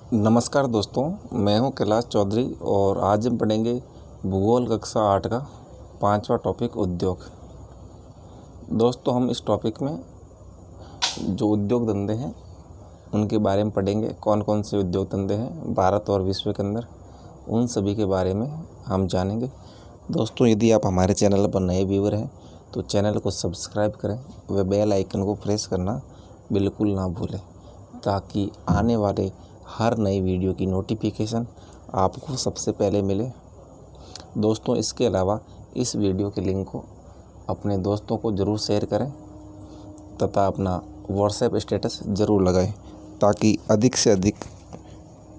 नमस्कार दोस्तों, मैं हूं कैलाश चौधरी और आज हम पढ़ेंगे भूगोल कक्षा 8 का 5वां टॉपिक उद्योग। दोस्तों, हम इस टॉपिक में जो उद्योग धंधे हैं उनके बारे में पढ़ेंगे। कौन कौन से उद्योग धंधे हैं भारत और विश्व के अंदर, उन सभी के बारे में हम जानेंगे। दोस्तों, यदि आप हमारे चैनल पर नए व्यूअर हैं तो चैनल को सब्सक्राइब करें व बेल आइकन को प्रेस करना बिल्कुल ना भूलें, ताकि आने वाले हर नई वीडियो की नोटिफिकेशन आपको सबसे पहले मिले। दोस्तों, इसके अलावा इस वीडियो के लिंक को अपने दोस्तों को ज़रूर शेयर करें तथा अपना व्हाट्सएप स्टेटस ज़रूर लगाएं, ताकि अधिक से अधिक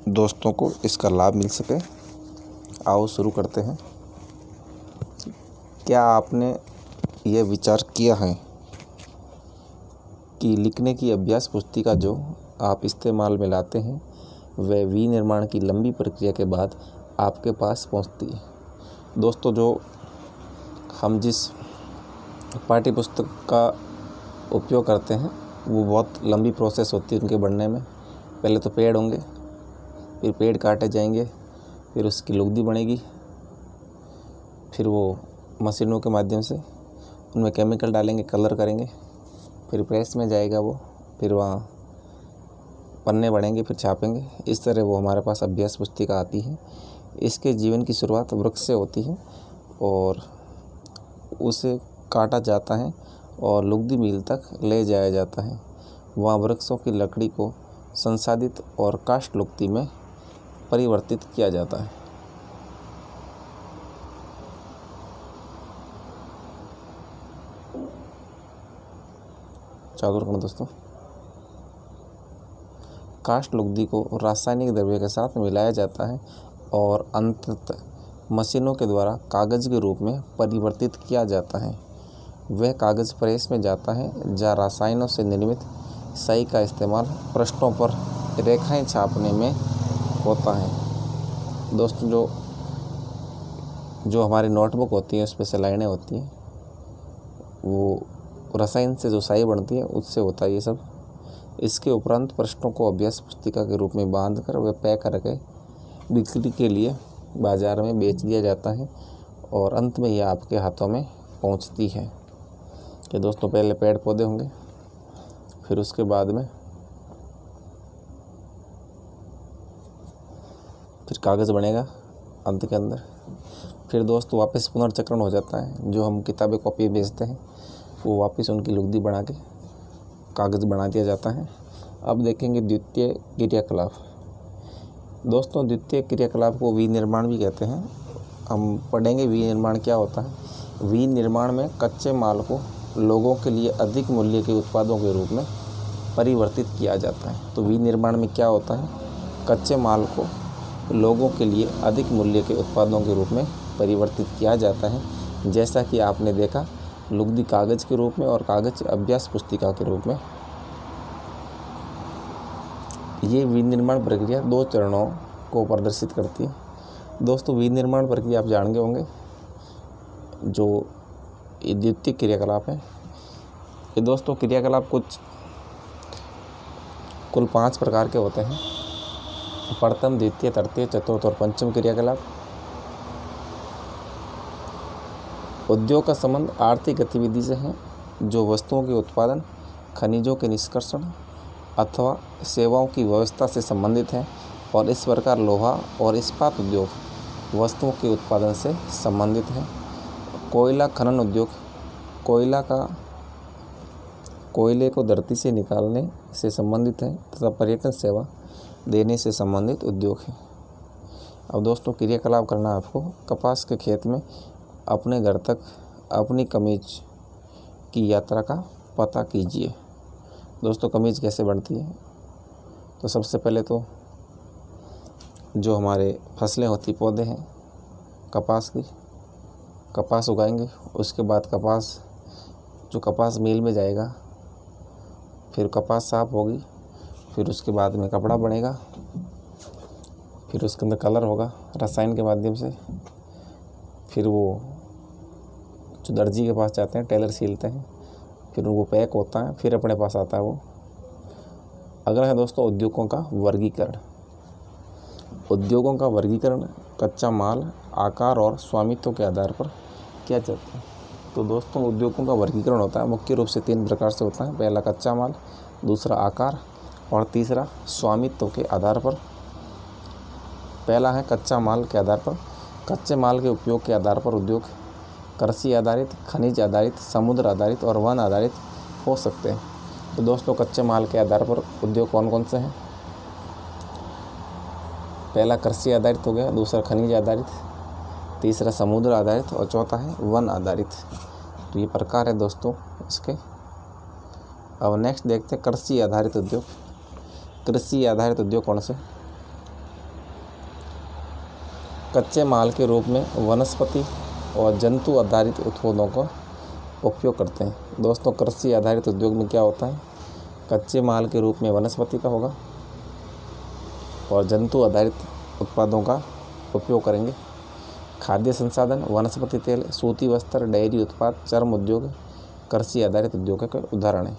दोस्तों को इसका लाभ मिल सके। आओ शुरू करते हैं। क्या आपने यह विचार किया है कि लिखने की अभ्यास पुस्तिका जो आप इस्तेमाल में लाते हैं वह विनिर्माण की लंबी प्रक्रिया के बाद आपके पास पहुंचती है। दोस्तों, जो हम जिस पाठ्य पुस्तक का उपयोग करते हैं वो बहुत लंबी प्रोसेस होती है उनके बनने में। पहले तो पेड़ होंगे, फिर पेड़ काटे जाएंगे, फिर उसकी लुगदी बनेगी, फिर वो मशीनों के माध्यम से उनमें केमिकल डालेंगे, कलर करेंगे, फिर प्रेस में जाएगा वो, फिर वहाँ पन्ने बढ़ेंगे, फिर छापेंगे। इस तरह वो हमारे पास अभ्यास पुस्तिका आती है। इसके जीवन की शुरुआत वृक्ष से होती है और उसे काटा जाता है और लुगदी मिल तक ले जाया जाता है। वहाँ वृक्षों की लकड़ी को संसाधित और काष्ठ लुगदी में परिवर्तित किया जाता है। चालू रखना दोस्तों। काष्ठ लुगदी को रासायनिक द्रव्य के साथ मिलाया जाता है और अंततः मशीनों के द्वारा कागज़ के रूप में परिवर्तित किया जाता है। वह कागज़ प्रेस में जाता है जहाँ रसायनों से निर्मित स्याही का इस्तेमाल पृष्ठों पर रेखाएं छापने में होता है। दोस्तों, जो हमारी नोटबुक होती है उस पर से लाइनें होती हैं, वो रसायन से जो स्याही बनती है उससे होता है ये सब। इसके उपरांत पृष्ठों को अभ्यास पुस्तिका के रूप में बांधकर वे पैक करके बिक्री के लिए बाज़ार में बेच दिया जाता है और अंत में यह आपके हाथों में पहुंचती है। कि दोस्तों, पहले पेड़ पौधे होंगे, फिर उसके बाद में फिर कागज़ बनेगा अंत के अंदर। फिर दोस्तों वापस पुनर्चक्रण हो जाता है। जो हम किताबें कॉपी बेचते हैं वो वापस उनकी लुगदी बना के कागज़ बना दिया जाता है। अब देखेंगे द्वितीय क्रियाकलाप। दोस्तों, द्वितीय क्रियाकलाप को विनिर्माण भी कहते हैं। हम पढ़ेंगे विनिर्माण क्या होता है। विनिर्माण में कच्चे माल को लोगों के लिए अधिक मूल्य के उत्पादों के रूप में परिवर्तित किया जाता है। तो विनिर्माण में क्या होता है, कच्चे माल को लोगों के लिए अधिक मूल्य के उत्पादों के रूप में परिवर्तित किया जाता है। जैसा कि आपने देखा, लुगदी कागज़ के रूप में और कागज़ अभ्यास पुस्तिका के रूप में। ये विनिर्माण प्रक्रिया 2 चरणों को प्रदर्शित करती है। दोस्तों, विनिर्माण प्रक्रिया आप जान गए होंगे, जो द्वितीय क्रियाकलाप है। ये दोस्तों क्रियाकलाप कुल 5 प्रकार के होते हैं। प्रथम, द्वितीय, तृतीय, चतुर्थ और पंचम क्रियाकलाप। उद्योग का संबंध आर्थिक गतिविधि से है जो वस्तुओं के उत्पादन, खनिजों के निष्कर्षण अथवा सेवाओं की व्यवस्था से संबंधित है और इस प्रकार लोहा और इस्पात उद्योग वस्तुओं के उत्पादन से संबंधित है। कोयला खनन उद्योग कोयले को धरती से निकालने से संबंधित है तथा पर्यटन सेवा देने से संबंधित उद्योग है। अब दोस्तों, क्रियाकलाप करना आपको। कपास के खेत में अपने घर तक अपनी कमीज की यात्रा का पता कीजिए। दोस्तों, कमीज कैसे बनती है, तो सबसे पहले तो जो हमारे फसलें होती, पौधे हैं कपास की, कपास उगाएंगे। उसके बाद कपास मिल में जाएगा, फिर कपास साफ होगी, फिर उसके बाद में कपड़ा बनेगा, फिर उसके अंदर कलर होगा रसायन के माध्यम से। फिर वो जो दर्जी के पास जाते हैं, टेलर सिलते हैं, फिर वो पैक होता है, फिर अपने पास आता है वो। अगला है दोस्तों उद्योगों का वर्गीकरण। उद्योगों का वर्गीकरण कच्चा माल, आकार और स्वामित्व के आधार पर किया जाता है। तो दोस्तों उद्योगों का वर्गीकरण होता है मुख्य रूप से 3 प्रकार से होता है। पहला कच्चा माल, दूसरा आकार और तीसरा स्वामित्व के आधार पर। पहला है कच्चा माल के आधार पर। कच्चे माल के उपयोग के आधार पर उद्योग कृषि आधारित, खनिज आधारित, समुद्र आधारित और वन आधारित हो सकते हैं। तो दोस्तों कच्चे माल के आधार पर उद्योग कौन कौन से हैं? पहला कृषि आधारित हो गया, दूसरा खनिज आधारित, तीसरा समुद्र आधारित और चौथा है वन आधारित। तो ये प्रकार है दोस्तों इसके। अब नेक्स्ट देखते हैं कृषि आधारित उद्योग। कृषि आधारित उद्योग कौन से? कच्चे माल के रूप में वनस्पति और जंतु आधारित उत्पादों का उपयोग करते हैं। दोस्तों कृषि आधारित उद्योग में क्या होता है? कच्चे माल के रूप में वनस्पति का होगा और जंतु आधारित उत्पादों का उपयोग करेंगे। खाद्य संसाधन, वनस्पति तेल, सूती वस्त्र, डेयरी उत्पाद, चर्म उद्योग कृषि आधारित उद्योग के उदाहरण हैं।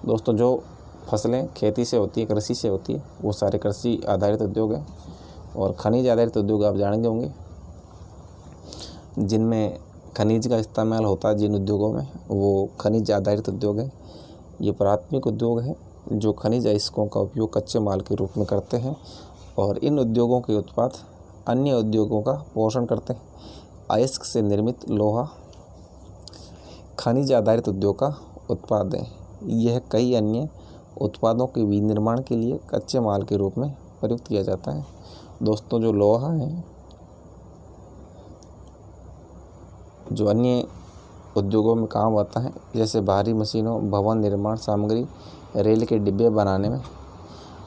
दोस्तों जो फसलें खेती से होती है, कृषि से होती है, वो सारे कृषि आधारित उद्योग हैं। और खनिज आधारित उद्योग आप जानेंगे होंगे, जिनमें खनिज का इस्तेमाल होता है जिन उद्योगों में, वो खनिज आधारित उद्योग है। ये प्राथमिक उद्योग है जो खनिज अयस्कों का उपयोग कच्चे माल के रूप में करते हैं और इन उद्योगों के उत्पाद अन्य उद्योगों का पोषण करते हैं। अयस्क से निर्मित लोहा खनिज आधारित उद्योग का उत्पाद है। यह कई अन्य उत्पादों के विनिर्माण के लिए कच्चे माल के रूप में प्रयुक्त किया जाता है। दोस्तों जो लोहा है, जो अन्य उद्योगों में काम आता है, जैसे भारी मशीनों, भवन निर्माण सामग्री, रेल के डिब्बे बनाने में।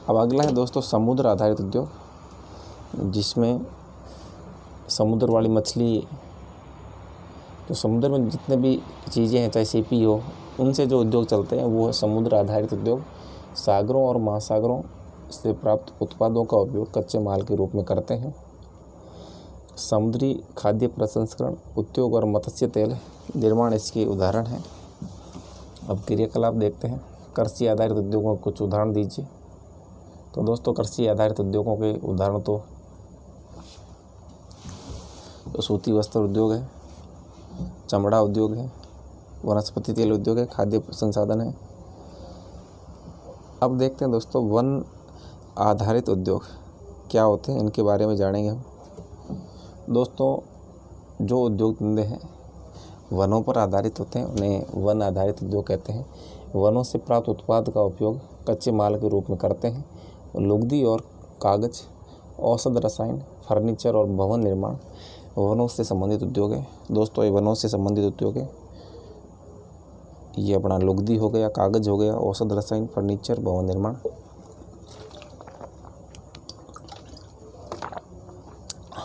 अब अगला है दोस्तों समुद्र आधारित उद्योग, जिसमें समुद्र वाली मछली, तो समुद्र में जितने भी चीज़ें हैं, चाहे सीपी हो, उनसे जो उद्योग चलते हैं वो है समुद्र आधारित उद्योग। सागरों और महासागरों से प्राप्त उत्पादों का उपयोग कच्चे माल के रूप में करते हैं। समुद्री खाद्य प्रसंस्करण उद्योग और मत्स्य तेल निर्माण इसके उदाहरण हैं। अब क्रियाकलाप देखते हैं। कृषि आधारित उद्योगों के कुछ उदाहरण दीजिए। तो दोस्तों कृषि आधारित उद्योगों के उदाहरण तो सूती वस्त्र उद्योग है, चमड़ा उद्योग है, वनस्पति तेल उद्योग है, खाद्य संसाधन है। अब देखते हैं दोस्तों वन आधारित उद्योग क्या होते हैं, इनके बारे में जानेंगे हम। दोस्तों जो उद्योग धंधे हैं वनों पर आधारित होते हैं, उन्हें वन आधारित उद्योग कहते हैं। वनों से प्राप्त उत्पाद का उपयोग कच्चे माल के रूप में करते हैं। लुगदी और कागज़, औषध, रसायन, फर्नीचर और भवन निर्माण वनों से संबंधित उद्योग है। दोस्तों ये वनों से संबंधित उद्योग है। ये अपना लुगदी हो गया, कागज़ हो गया, औषध, रसायन, फर्नीचर, भवन निर्माण।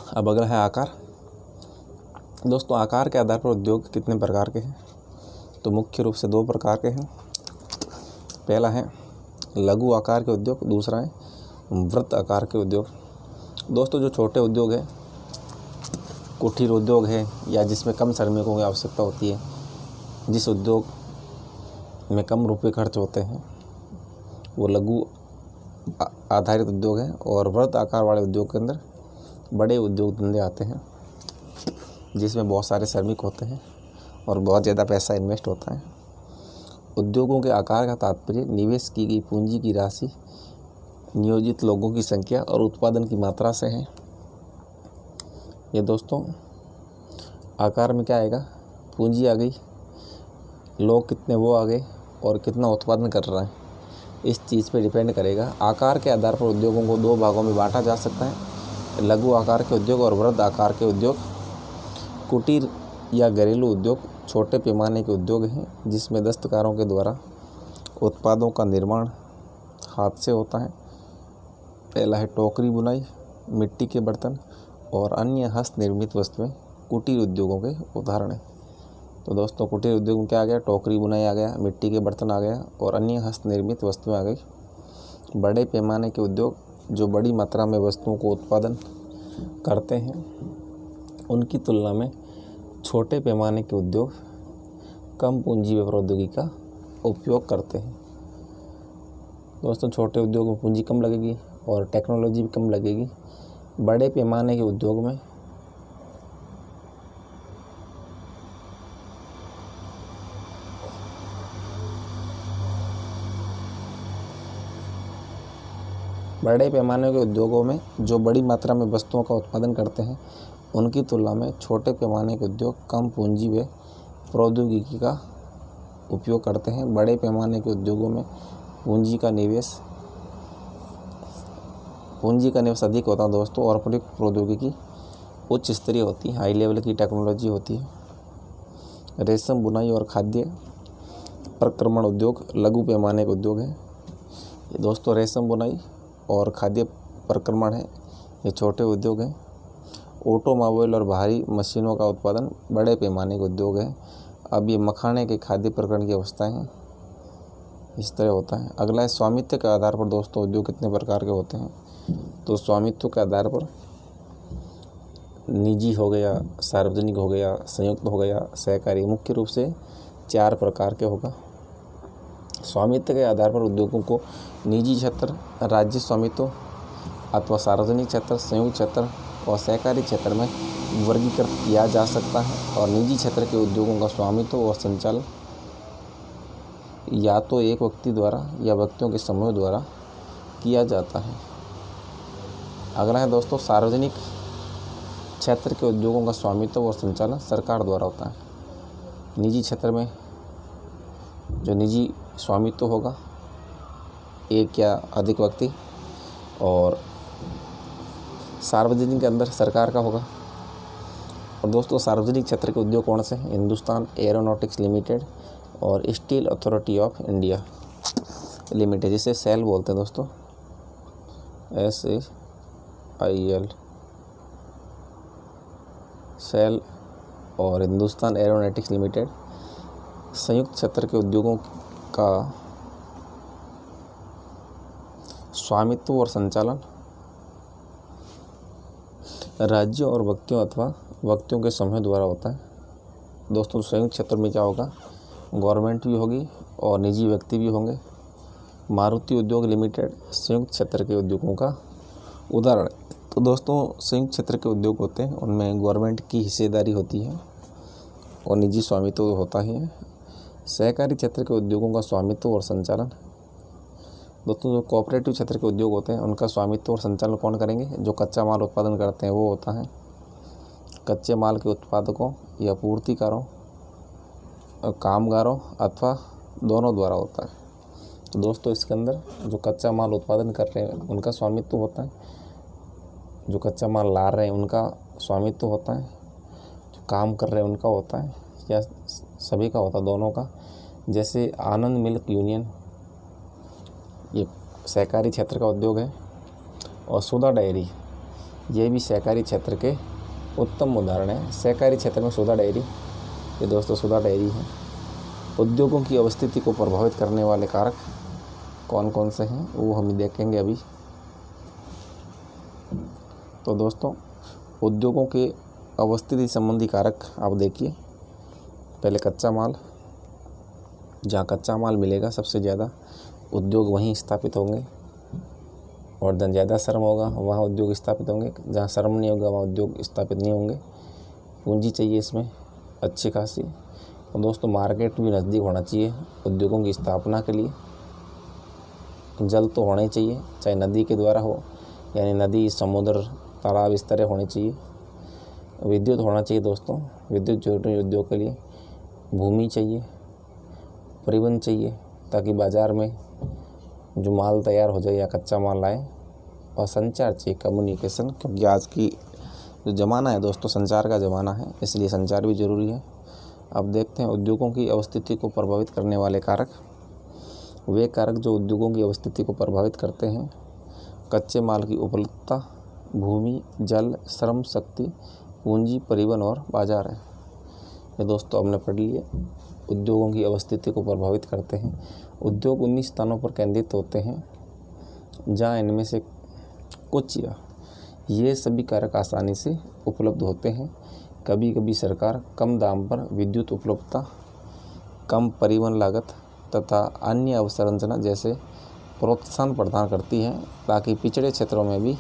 अब अगला है आकार। दोस्तों आकार के आधार पर उद्योग कितने प्रकार के हैं? तो मुख्य रूप से 2 प्रकार के हैं। पहला है लघु आकार के उद्योग, दूसरा है वृत्त आकार के उद्योग। दोस्तों जो छोटे उद्योग है, कुटीर उद्योग है, या जिसमें कम श्रमिकों की आवश्यकता होती है, जिस उद्योग में कम रुपए खर्च होते हैं, वो लघु आधारित उद्योग है। और वृत्त आकार वाले उद्योग के अंदर बड़े उद्योग धंधे आते हैं, जिसमें बहुत सारे श्रमिक होते हैं और बहुत ज़्यादा पैसा इन्वेस्ट होता है। उद्योगों के आकार का तात्पर्य निवेश की गई पूंजी की राशि, नियोजित लोगों की संख्या और उत्पादन की मात्रा से है। ये दोस्तों आकार में क्या आएगा? पूंजी आ गई, लोग कितने वो आ गए, और कितना उत्पादन कर रहा है, इस चीज़ पे डिपेंड करेगा। आकार के आधार पर उद्योगों को 2 भागों में बांटा जा सकता है, लघु आकार के उद्योग और वृहद आकार के उद्योग। कुटीर या घरेलू उद्योग छोटे पैमाने के उद्योग हैं, जिसमें दस्तकारों के द्वारा उत्पादों का निर्माण हाथ से होता है। पहला है टोकरी बुनाई, मिट्टी के बर्तन और अन्य हस्त निर्मित वस्तुएं कुटीर उद्योगों के उदाहरण हैं। तो दोस्तों कुटीर उद्योग में क्या आ गया? टोकरी बुनाई आ गया, मिट्टी के बर्तन आ गया और अन्य हस्त निर्मित वस्तुएं आ गई। बड़े पैमाने के उद्योग जो बड़ी मात्रा में वस्तुओं को उत्पादन करते हैं, उनकी तुलना में छोटे पैमाने के उद्योग कम पूंजी व प्रौद्योगिकी का उपयोग करते हैं। दोस्तों छोटे उद्योग में पूंजी कम लगेगी और टेक्नोलॉजी भी कम लगेगी, बड़े पैमाने के उद्योग में बड़े पैमाने के उद्योगों में जो बड़ी मात्रा में वस्तुओं का उत्पादन करते हैं उनकी तुलना में छोटे पैमाने के उद्योग कम पूंजी व प्रौद्योगिकी का उपयोग करते हैं। बड़े पैमाने के उद्योगों में पूंजी का निवेश अधिक होता है दोस्तों, और प्रयुक्त प्रौद्योगिकी उच्च स्तरीय होती है, हाई लेवल की टेक्नोलॉजी होती है। रेशम बुनाई और खाद्य प्रक्रमण उद्योग लघु पैमाने के उद्योग हैं। ये दोस्तों रेशम बुनाई और खाद्य प्रक्रमण है, ये छोटे उद्योग हैं। ऑटोमोबाइल और भारी मशीनों का उत्पादन बड़े पैमाने के उद्योग है। अब ये मखाने के खाद्य प्रक्रमण की अवस्थाएं हैं, इस तरह होता है। अगला है स्वामित्व के आधार पर दोस्तों उद्योग कितने प्रकार के होते हैं। तो स्वामित्व के आधार पर निजी हो गया, सार्वजनिक हो गया, संयुक्त हो गया, सहकारी, मुख्य रूप से 4 प्रकार के होगा। स्वामित्व के आधार पर उद्योगों को निजी क्षेत्र, राज्य स्वामित्व अथवा सार्वजनिक क्षेत्र, संयुक्त क्षेत्र और सहकारी क्षेत्र में वर्गीकृत किया जा सकता है। और निजी क्षेत्र के उद्योगों का स्वामित्व और संचालन या तो एक व्यक्ति द्वारा या व्यक्तियों के समूह द्वारा किया जाता है। अगला है दोस्तों सार्वजनिक क्षेत्र के उद्योगों का स्वामित्व और संचालन सरकार द्वारा होता है। निजी क्षेत्र में जो निजी स्वामित्व होगा एक या अधिक व्यक्ति, और सार्वजनिक के अंदर सरकार का होगा। और दोस्तों सार्वजनिक क्षेत्र के उद्योग कौन से हैं। हिंदुस्तान एरोनॉटिक्स लिमिटेड और steel authority of India limited, जिसे सेल बोलते हैं दोस्तों, SAIL, सेल और हिंदुस्तान एरोनॉटिक्स लिमिटेड। संयुक्त क्षेत्र के उद्योगों का स्वामित्व और संचालन राज्यों और व्यक्तियों अथवा व्यक्तियों के समूह द्वारा होता है। दोस्तों संयुक्त क्षेत्र में क्या होगा, गवर्नमेंट भी होगी और निजी व्यक्ति भी होंगे। मारुति उद्योग लिमिटेड संयुक्त क्षेत्र के उद्योगों का उदाहरण है। तो दोस्तों संयुक्त क्षेत्र के उद्योग होते हैं, उनमें गवर्नमेंट की हिस्सेदारी होती है और निजी स्वामित्व होता ही है। सहकारी क्षेत्र के उद्योगों का स्वामित्व और संचालन, दोस्तों जो कोऑपरेटिव क्षेत्र के उद्योग होते हैं उनका स्वामित्व और संचालन कौन करेंगे, जो कच्चा माल उत्पादन करते हैं वो होता है। कच्चे माल के उत्पादकों या पूर्तिकारों, कामगारों अथवा दोनों द्वारा होता है। तो दोस्तों इसके अंदर जो कच्चा माल उत्पादन कर रहे हैं उनका स्वामित्व होता है, जो कच्चा माल ला रहे हैं उनका स्वामित्व होता है, जो काम कर रहे हैं उनका होता है, या सभी का होता है, दोनों का। जैसे आनंद मिल्क यूनियन, ये सहकारी क्षेत्र का उद्योग है। और सुधा डेयरी, ये भी सहकारी क्षेत्र के उत्तम उदाहरण है। सहकारी क्षेत्र में सुधा डेयरी, ये दोस्तों सुधा डेयरी है। उद्योगों की अवस्थिति को प्रभावित करने वाले कारक कौन कौन से हैं वो हम देखेंगे अभी। तो दोस्तों उद्योगों के अवस्थिति संबंधी कारक आप देखिए। पहले कच्चा माल, जहाँ कच्चा माल मिलेगा सबसे ज़्यादा उद्योग वहीं स्थापित होंगे, और जहाँ ज़्यादा श्रम होगा वहाँ उद्योग स्थापित होंगे, जहाँ श्रम नहीं होगा वहाँ उद्योग स्थापित नहीं होंगे। पूंजी चाहिए इसमें अच्छी खासी। और दोस्तों मार्केट भी नज़दीक होना चाहिए उद्योगों की स्थापना के लिए। जल तो होना ही चाहिए, चाहे नदी के द्वारा हो, यानी नदी, समुद्र, तालाब इस तरह होने चाहिए। विद्युत होना चाहिए दोस्तों, विद्युत जरूरी है उद्योग के लिए। भूमि चाहिए, परिवहन चाहिए ताकि बाज़ार में जो माल तैयार हो जाए या कच्चा माल लाए। और संचार चाहिए, कम्युनिकेशन, क्योंकि आज की जो ज़माना है दोस्तों संचार का ज़माना है, इसलिए संचार भी ज़रूरी है। अब देखते हैं उद्योगों की अवस्थिति को प्रभावित करने वाले कारक। वे कारक जो उद्योगों की अवस्थिति को प्रभावित करते हैं: कच्चे माल की उपलब्धता, भूमि, जल, श्रम शक्ति, पूंजी, परिवहन और बाजार है। ये दोस्तों हमने पढ़ लिए। उद्योगों की अवस्थिति को प्रभावित करते हैं। उद्योग 19 स्थानों पर केंद्रित होते हैं, जहाँ इनमें से कुछ या ये सभी कारक आसानी से उपलब्ध होते हैं। कभी कभी सरकार कम दाम पर विद्युत उपलब्धता, कम परिवहन लागत तथा अन्य अवसंरचना जैसे प्रोत्साहन प्रदान करती है, ताकि पिछड़े क्षेत्रों में भी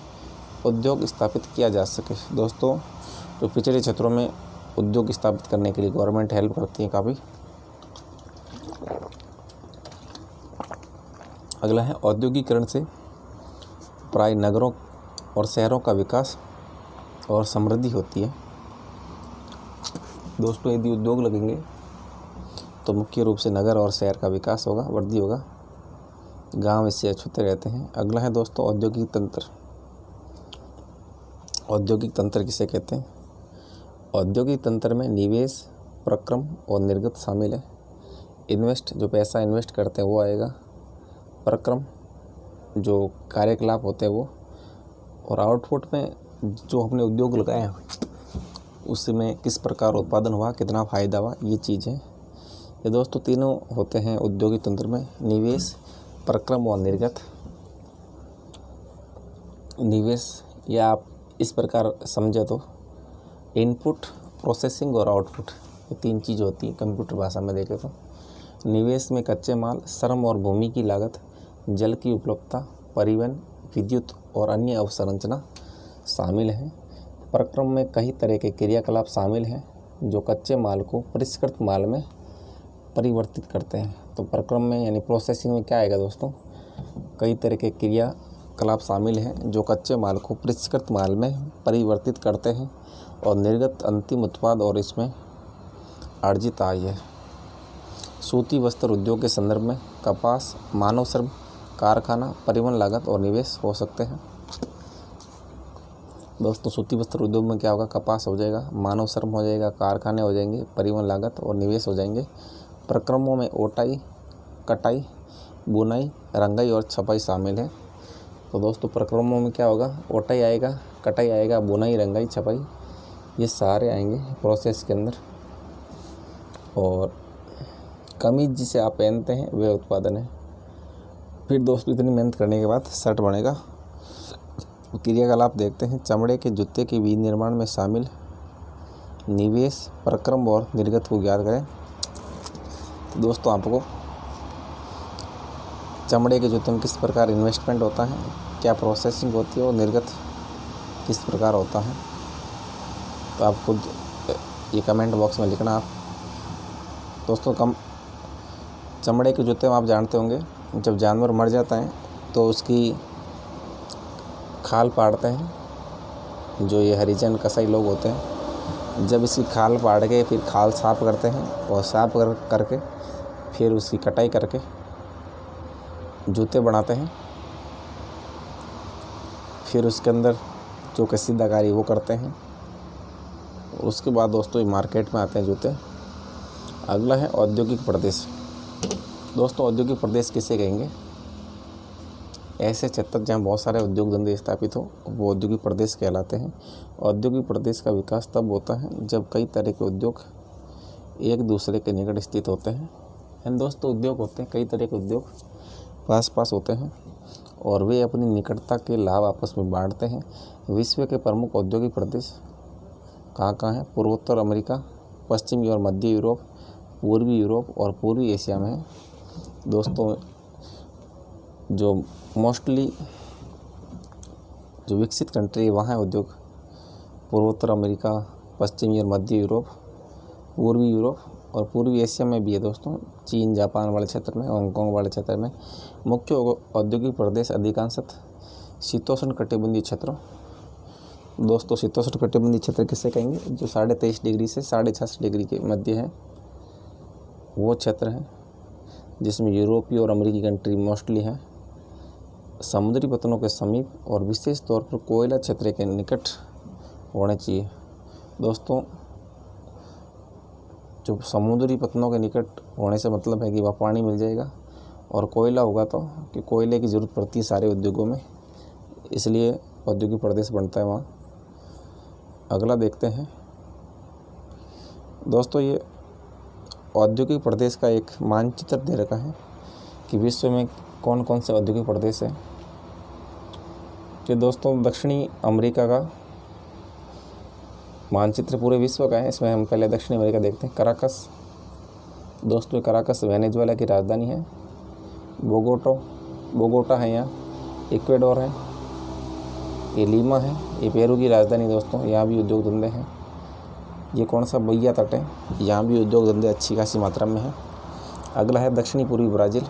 उद्योग स्थापित किया जा सके। दोस्तों, तो पिछड़े क्षेत्रों में उद्योग स्थापित करने के लिए गवर्नमेंट हेल्प करती है काफ़ी। अगला है औद्योगिकरण से प्राय नगरों और शहरों का विकास और समृद्धि होती है। दोस्तों, यदि उद्योग लगेंगे तो मुख्य रूप से नगर और शहर का विकास होगा, वृद्धि होगा, गांव इससे अछूते रहते हैं। अगला है दोस्तों औद्योगिक तंत्र। औद्योगिक तंत्र किसे कहते हैं? औद्योगिक तंत्र में निवेश, प्रक्रम और निर्गत शामिल है। इन्वेस्ट, जो पैसा इन्वेस्ट करते हैं वो आएगा, प्रक्रम जो कार्यकलाप होते हैं वो, और आउटपुट में जो हमने उद्योग लगाए हैं उसमें किस प्रकार उत्पादन हुआ, कितना फ़ायदा हुआ, ये चीज़ है। ये दोस्तों तीनों होते हैं औद्योगिक तंत्र में, निवेश, प्रक्रम और निर्गत। निवेश या आप इस प्रकार समझे तो इनपुट, प्रोसेसिंग और आउटपुट, ये तीन चीज़ होती है कंप्यूटर भाषा में देखें तो। निवेश में कच्चे माल, श्रम और भूमि की लागत, जल की उपलब्धता, परिवहन, विद्युत और अन्य अवसंरचना शामिल हैं। प्रक्रम में कई तरह के क्रियाकलाप शामिल हैं जो कच्चे माल को परिष्कृत माल में परिवर्तित करते हैं। तो प्रक्रम में यानी प्रोसेसिंग में क्या आएगा दोस्तों? कई तरह के क्रियाकलाप शामिल हैं जो कच्चे माल को परिष्कृत माल में परिवर्तित करते हैं, और निर्गत अंतिम उत्पाद और इसमें अर्जित आय है। सूती वस्त्र उद्योग के संदर्भ में कपास, मानव श्रम, कारखाना, परिवहन लागत और निवेश हो सकते हैं। दोस्तों, सूती वस्त्र उद्योग में क्या होगा? कपास हो जाएगा, मानव श्रम हो जाएगा, कारखाने हो जाएंगे, परिवहन लागत और निवेश हो जाएंगे। प्रक्रमों में ओटाई, कटाई, बुनाई, रंगाई और छपाई शामिल है। तो दोस्तों प्रक्रमों में क्या होगा? ओटाई आएगा, कटाई आएगा, बुनाई, रंगाई, छपाई, ये सारे आएंगे प्रोसेस के अंदर। और कमीज जिसे आप पहनते हैं वह उत्पादन है। फिर दोस्तों इतनी मेहनत करने के बाद शर्ट बनेगा। क्रियाकलाप देखते हैं। चमड़े के जूते के विनिर्माण में शामिल निवेश, प्रक्रम और निर्गत को ज्ञात करें। तो दोस्तों आपको चमड़े के जूते में किस प्रकार इन्वेस्टमेंट होता है, क्या प्रोसेसिंग होती है और निर्गत किस प्रकार होता है, तो आप खुद ये कमेंट बॉक्स में लिखना। आप दोस्तों चमड़े के जूते में आप जानते होंगे जब जानवर मर जाता है तो उसकी खाल पाड़ते हैं, जो ये हरिजन कसाई लोग होते हैं। जब इसकी खाल पाड़ के फिर खाल साफ करते हैं, और साफ करके फिर उसकी कटाई करके जूते बनाते हैं। फिर उसके अंदर जो कसीदाकारी वो करते हैं। उसके बाद दोस्तों ये मार्केट में आते हैं जूते। अगला है औद्योगिक प्रदेश। दोस्तों औद्योगिक प्रदेश किसे कहेंगे? ऐसे क्षेत्र जहाँ बहुत सारे उद्योग धंधे स्थापित हो वो औद्योगिक प्रदेश कहलाते हैं। औद्योगिक प्रदेश का विकास तब होता है जब कई तरह के उद्योग एक दूसरे के निकट स्थित होते हैं। दोस्तों उद्योग होते हैं, कई तरह के उद्योग पास होते हैं और वे अपनी निकटता के लाभ आपस में बांटते हैं। विश्व के प्रमुख औद्योगिक प्रदेश कहाँ हैं? पूर्वोत्तर अमेरिका, पश्चिमी और मध्य यूरोप, पूर्वी यूरोप और पूर्वी एशिया में है। दोस्तों जो मोस्टली जो विकसित कंट्री है वहाँ है उद्योग पूर्वोत्तर अमेरिका, पश्चिमी और मध्य यूरोप, पूर्वी यूरोप और पूर्वी एशिया में भी है दोस्तों। चीन, जापान वाले क्षेत्र में, हांगकांग वाले क्षेत्र में। मुख्य औद्योगिक प्रदेश अधिकांशतः शीतोष्ण कटिबंधीय क्षेत्रों। दोस्तों शीतोष्ण कटिबंधीय क्षेत्र किसे कहेंगे? जो 23.5 डिग्री से 66 डिग्री के मध्य है वो क्षेत्र है, जिसमें यूरोपीय और अमेरिकी कंट्री मोस्टली है। समुद्री पतनों के समीप और विशेष तौर पर कोयला क्षेत्र के निकट होने चाहिए। दोस्तों जो समुद्री पतनों के निकट होने से मतलब है कि वहाँ पानी मिल जाएगा, और कोयला होगा तो कि कोयले की ज़रूरत पड़ती है सारे उद्योगों में, इसलिए औद्योगिक प्रदेश बनता है वहाँ। अगला देखते हैं दोस्तों, ये औद्योगिक प्रदेश का एक मानचित्र दे रखा है कि विश्व में कौन कौन से औद्योगिक प्रदेश हैं। कि दोस्तों दक्षिणी अमेरिका का मानचित्र पूरे विश्व का है। इसमें हम पहले दक्षिणी अमेरिका देखते हैं। कराकस, दोस्तों कराकस वेनेजुएला की राजधानी है। बोगोटा है यहाँ, इक्वेडोर है। ये लीमा है, ये पेरू की राजधानी दोस्तों, यहाँ भी उद्योग धंधे हैं। ये कौन सा बैया तट है, यहाँ भी उद्योग धंधे अच्छी खासी मात्रा में है। अगला है दक्षिणी पूर्वी ब्राज़ील,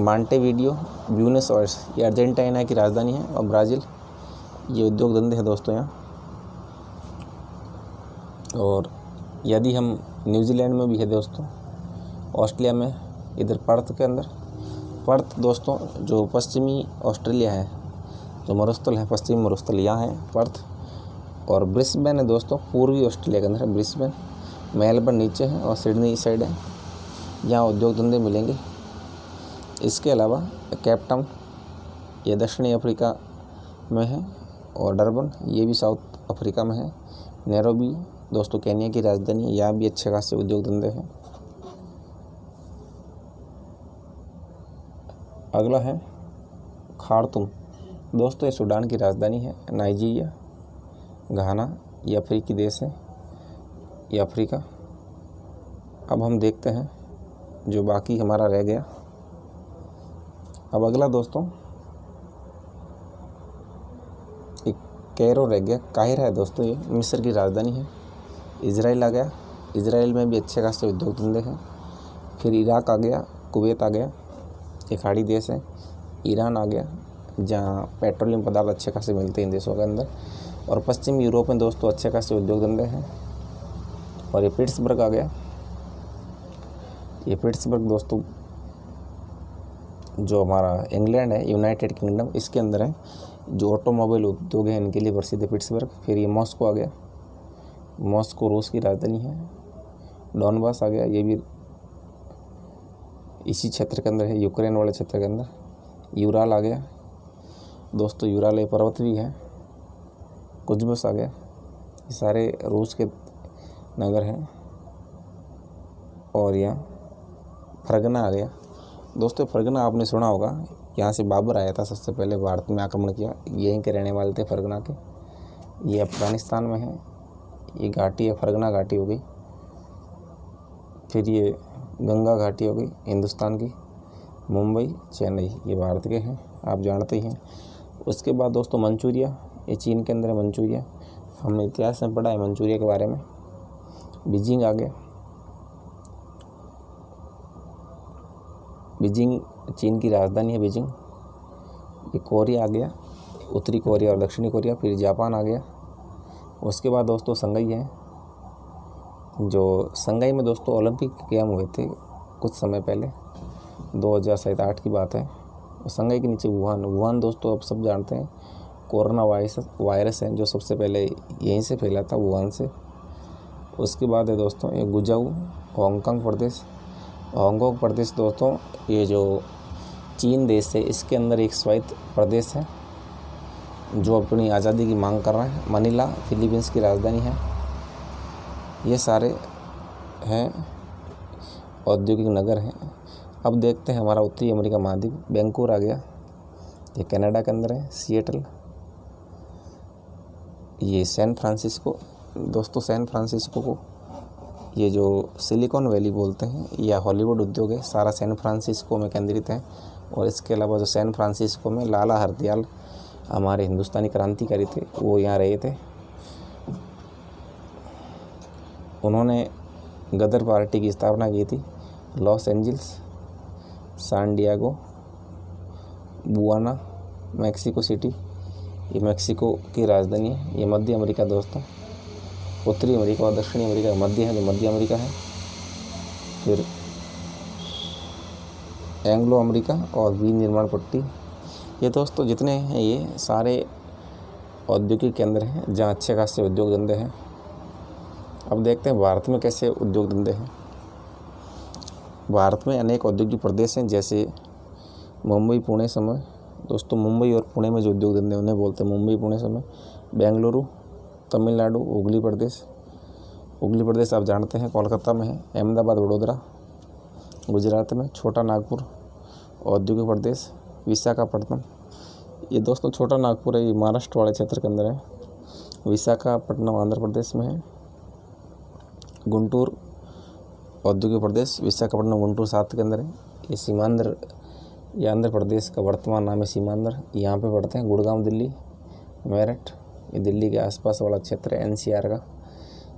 मॉन्टेविडियो, ब्यूनस आयर्स, ये अर्जेंटीना की राजधानी है और ब्राज़ील, ये उद्योग धंधे हैं दोस्तों यहाँ। और यदि हम न्यूजीलैंड में भी है दोस्तों, ऑस्ट्रेलिया में, इधर पर्थ के अंदर, पर्थ दोस्तों जो पश्चिमी ऑस्ट्रेलिया है, जो मरुस्थल है, पश्चिमी मरुस्थल यहाँ है पर्थ। और ब्रिस्बेन है दोस्तों, पूर्वी ऑस्ट्रेलिया के अंदर है ब्रिस्बेन। मेलबर्न नीचे है और सिडनी इस साइड है, यहाँ उद्योग धंधे मिलेंगे। इसके अलावा केप टाउन, ये दक्षिणी अफ्रीका में है, और डरबन, ये भी साउथ अफ्रीका में है। नैरोबी दोस्तों केन्या की राजधानी है, यहाँ भी अच्छे खासे उद्योग धंधे हैं। अगला है खार्तूम दोस्तों, ये सूडान की राजधानी है। नाइजीरिया, घाना, ये अफ्रीकी देश है, ये अफ्रीका। अब हम देखते हैं जो बाकी हमारा रह गया। अब अगला दोस्तों एक कैरो रह गया, काहिरा है दोस्तों, ये मिस्र की राजधानी है। इजराइल आ गया, इजराइल में भी अच्छे खासे उद्योग धंधे हैं। फिर इराक आ गया, कुवैत आ गया, एक खाड़ी देश है। ईरान आ गया, जहाँ पेट्रोलियम पदार्थ अच्छे खासे मिलते हैं इन देशों के अंदर। और पश्चिम यूरोप में दोस्तों अच्छे खासे उद्योग धंधे हैं। और ये पिट्सबर्ग आ गया, ये पिट्सबर्ग दोस्तों जो हमारा इंग्लैंड है, यूनाइटेड किंगडम, इसके अंदर है। जो ऑटोमोबाइल उद्योग है इनके लिए प्रसिद्ध है पिट्सबर्ग। फिर ये मॉस्को आ गया, मॉस्को रूस की राजधानी है। डॉनबास आ गया, ये भी इसी क्षेत्र के अंदर है, यूक्रेन वाले क्षेत्र के अंदर। यूराल आ गया दोस्तों, यूराल ये पर्वत भी है। कुछबस आ गया, ये सारे रूस के नगर हैं। और यहाँ फरगना आ गया दोस्तों, फरगना आपने सुना होगा, यहाँ से बाबर आया था, सबसे पहले भारत में आक्रमण किया, यहीं के रहने वाले थे फरगना के। ये अफगानिस्तान में है, ये घाटी है, फरगना घाटी हो गई। फिर ये गंगा घाटी हो गई हिंदुस्तान की। मुंबई, चेन्नई, ये भारत के हैं, आप जानते ही हैं। उसके बाद दोस्तों मंचूरिया, ये चीन के अंदर है मंचूरिया, हमने इतिहास में पढ़ा है मंचूरिया के बारे में। बीजिंग आ गया, बीजिंग चीन की राजधानी है बीजिंग। ये कोरिया आ गया, उत्तरी कोरिया और दक्षिणी कोरिया। फिर जापान आ गया। उसके बाद दोस्तों संघई है, जो संघई में दोस्तों ओलंपिक गेम हुए थे कुछ समय पहले, 2007-8 की बात है। और संघई के नीचे वुहान दोस्तों आप सब जानते हैं, कोरोना वायरस है जो सबसे पहले यहीं से फैला था, वुहान से। उसके बाद है दोस्तों ये गुजाऊ, हांगकांग प्रदेश। हांगकांग प्रदेश दोस्तों ये जो चीन देश है इसके अंदर एक स्वायत्त प्रदेश है जो अपनी आज़ादी की मांग कर रहा है। मनीला फिलीपींस की राजधानी है। ये सारे हैं औद्योगिक नगर हैं। अब देखते हैं हमारा उत्तरी अमेरिका महाद्वीप। वैंकूवर आ गया, ये कनाडा के अंदर है। सिएटल, ये सैन फ्रांसिस्को दोस्तों, सैन फ्रांसिस्को को ये जो सिलिकॉन वैली बोलते हैं या हॉलीवुड उद्योग है, सारा सैन फ्रांसिस्को में केंद्रित है। और इसके अलावा जो सैन फ्रांसिस्को में लाला हरदयाल हमारे हिंदुस्तानी क्रांतिकारी थे, वो यहाँ रहे थे। उन्होंने गदर पार्टी की स्थापना की थी। Los Angeles, San Diego, Bhaona, Mexico city, ये मैक्सिको की राजधानी है। ये मध्य अमेरिका दोस्तों, उत्तरी अमेरिका और दक्षिणी अमेरिका मध्य है, जो मध्य अमेरिका है। फिर एंग्लो अमेरिका और विनिर्माण पट्टी, ये दोस्तों जितने हैं ये सारे औद्योगिक केंद्र हैं जहाँ अच्छे खासे उद्योग धंधे हैं। अब देखते हैं भारत में कैसे उद्योग धंधे हैं। भारत में अनेक औद्योगिक प्रदेश हैं, जैसे मुंबई, पुणे समय दोस्तों। मुंबई और पुणे में जो उद्योग धंधे उन्हें बोलते हैं मुंबई पुणे समय। बेंगलुरु तमिलनाडु, हुगली प्रदेश आप जानते हैं कोलकाता में है। अहमदाबाद वडोदरा गुजरात में। छोटा नागपुर औद्योगिक प्रदेश। विशाखापट्टनम, ये दोस्तों छोटा नागपुर है, ये महाराष्ट्र वाले क्षेत्र के अंदर है। विशाखापट्टनम आंध्र प्रदेश में है। गुंटूर औद्योगिक प्रदेश, विशाखापट्टनम गुंटूर साउथ के अंदर है। ये सीमांध्र ये आंध्र प्रदेश का वर्तमान नाम है सीमांध्र। यहाँ पे पड़ते हैं गुड़गांव दिल्ली, मेरठ, ये दिल्ली के आसपास वाला क्षेत्र है एनसीआर का।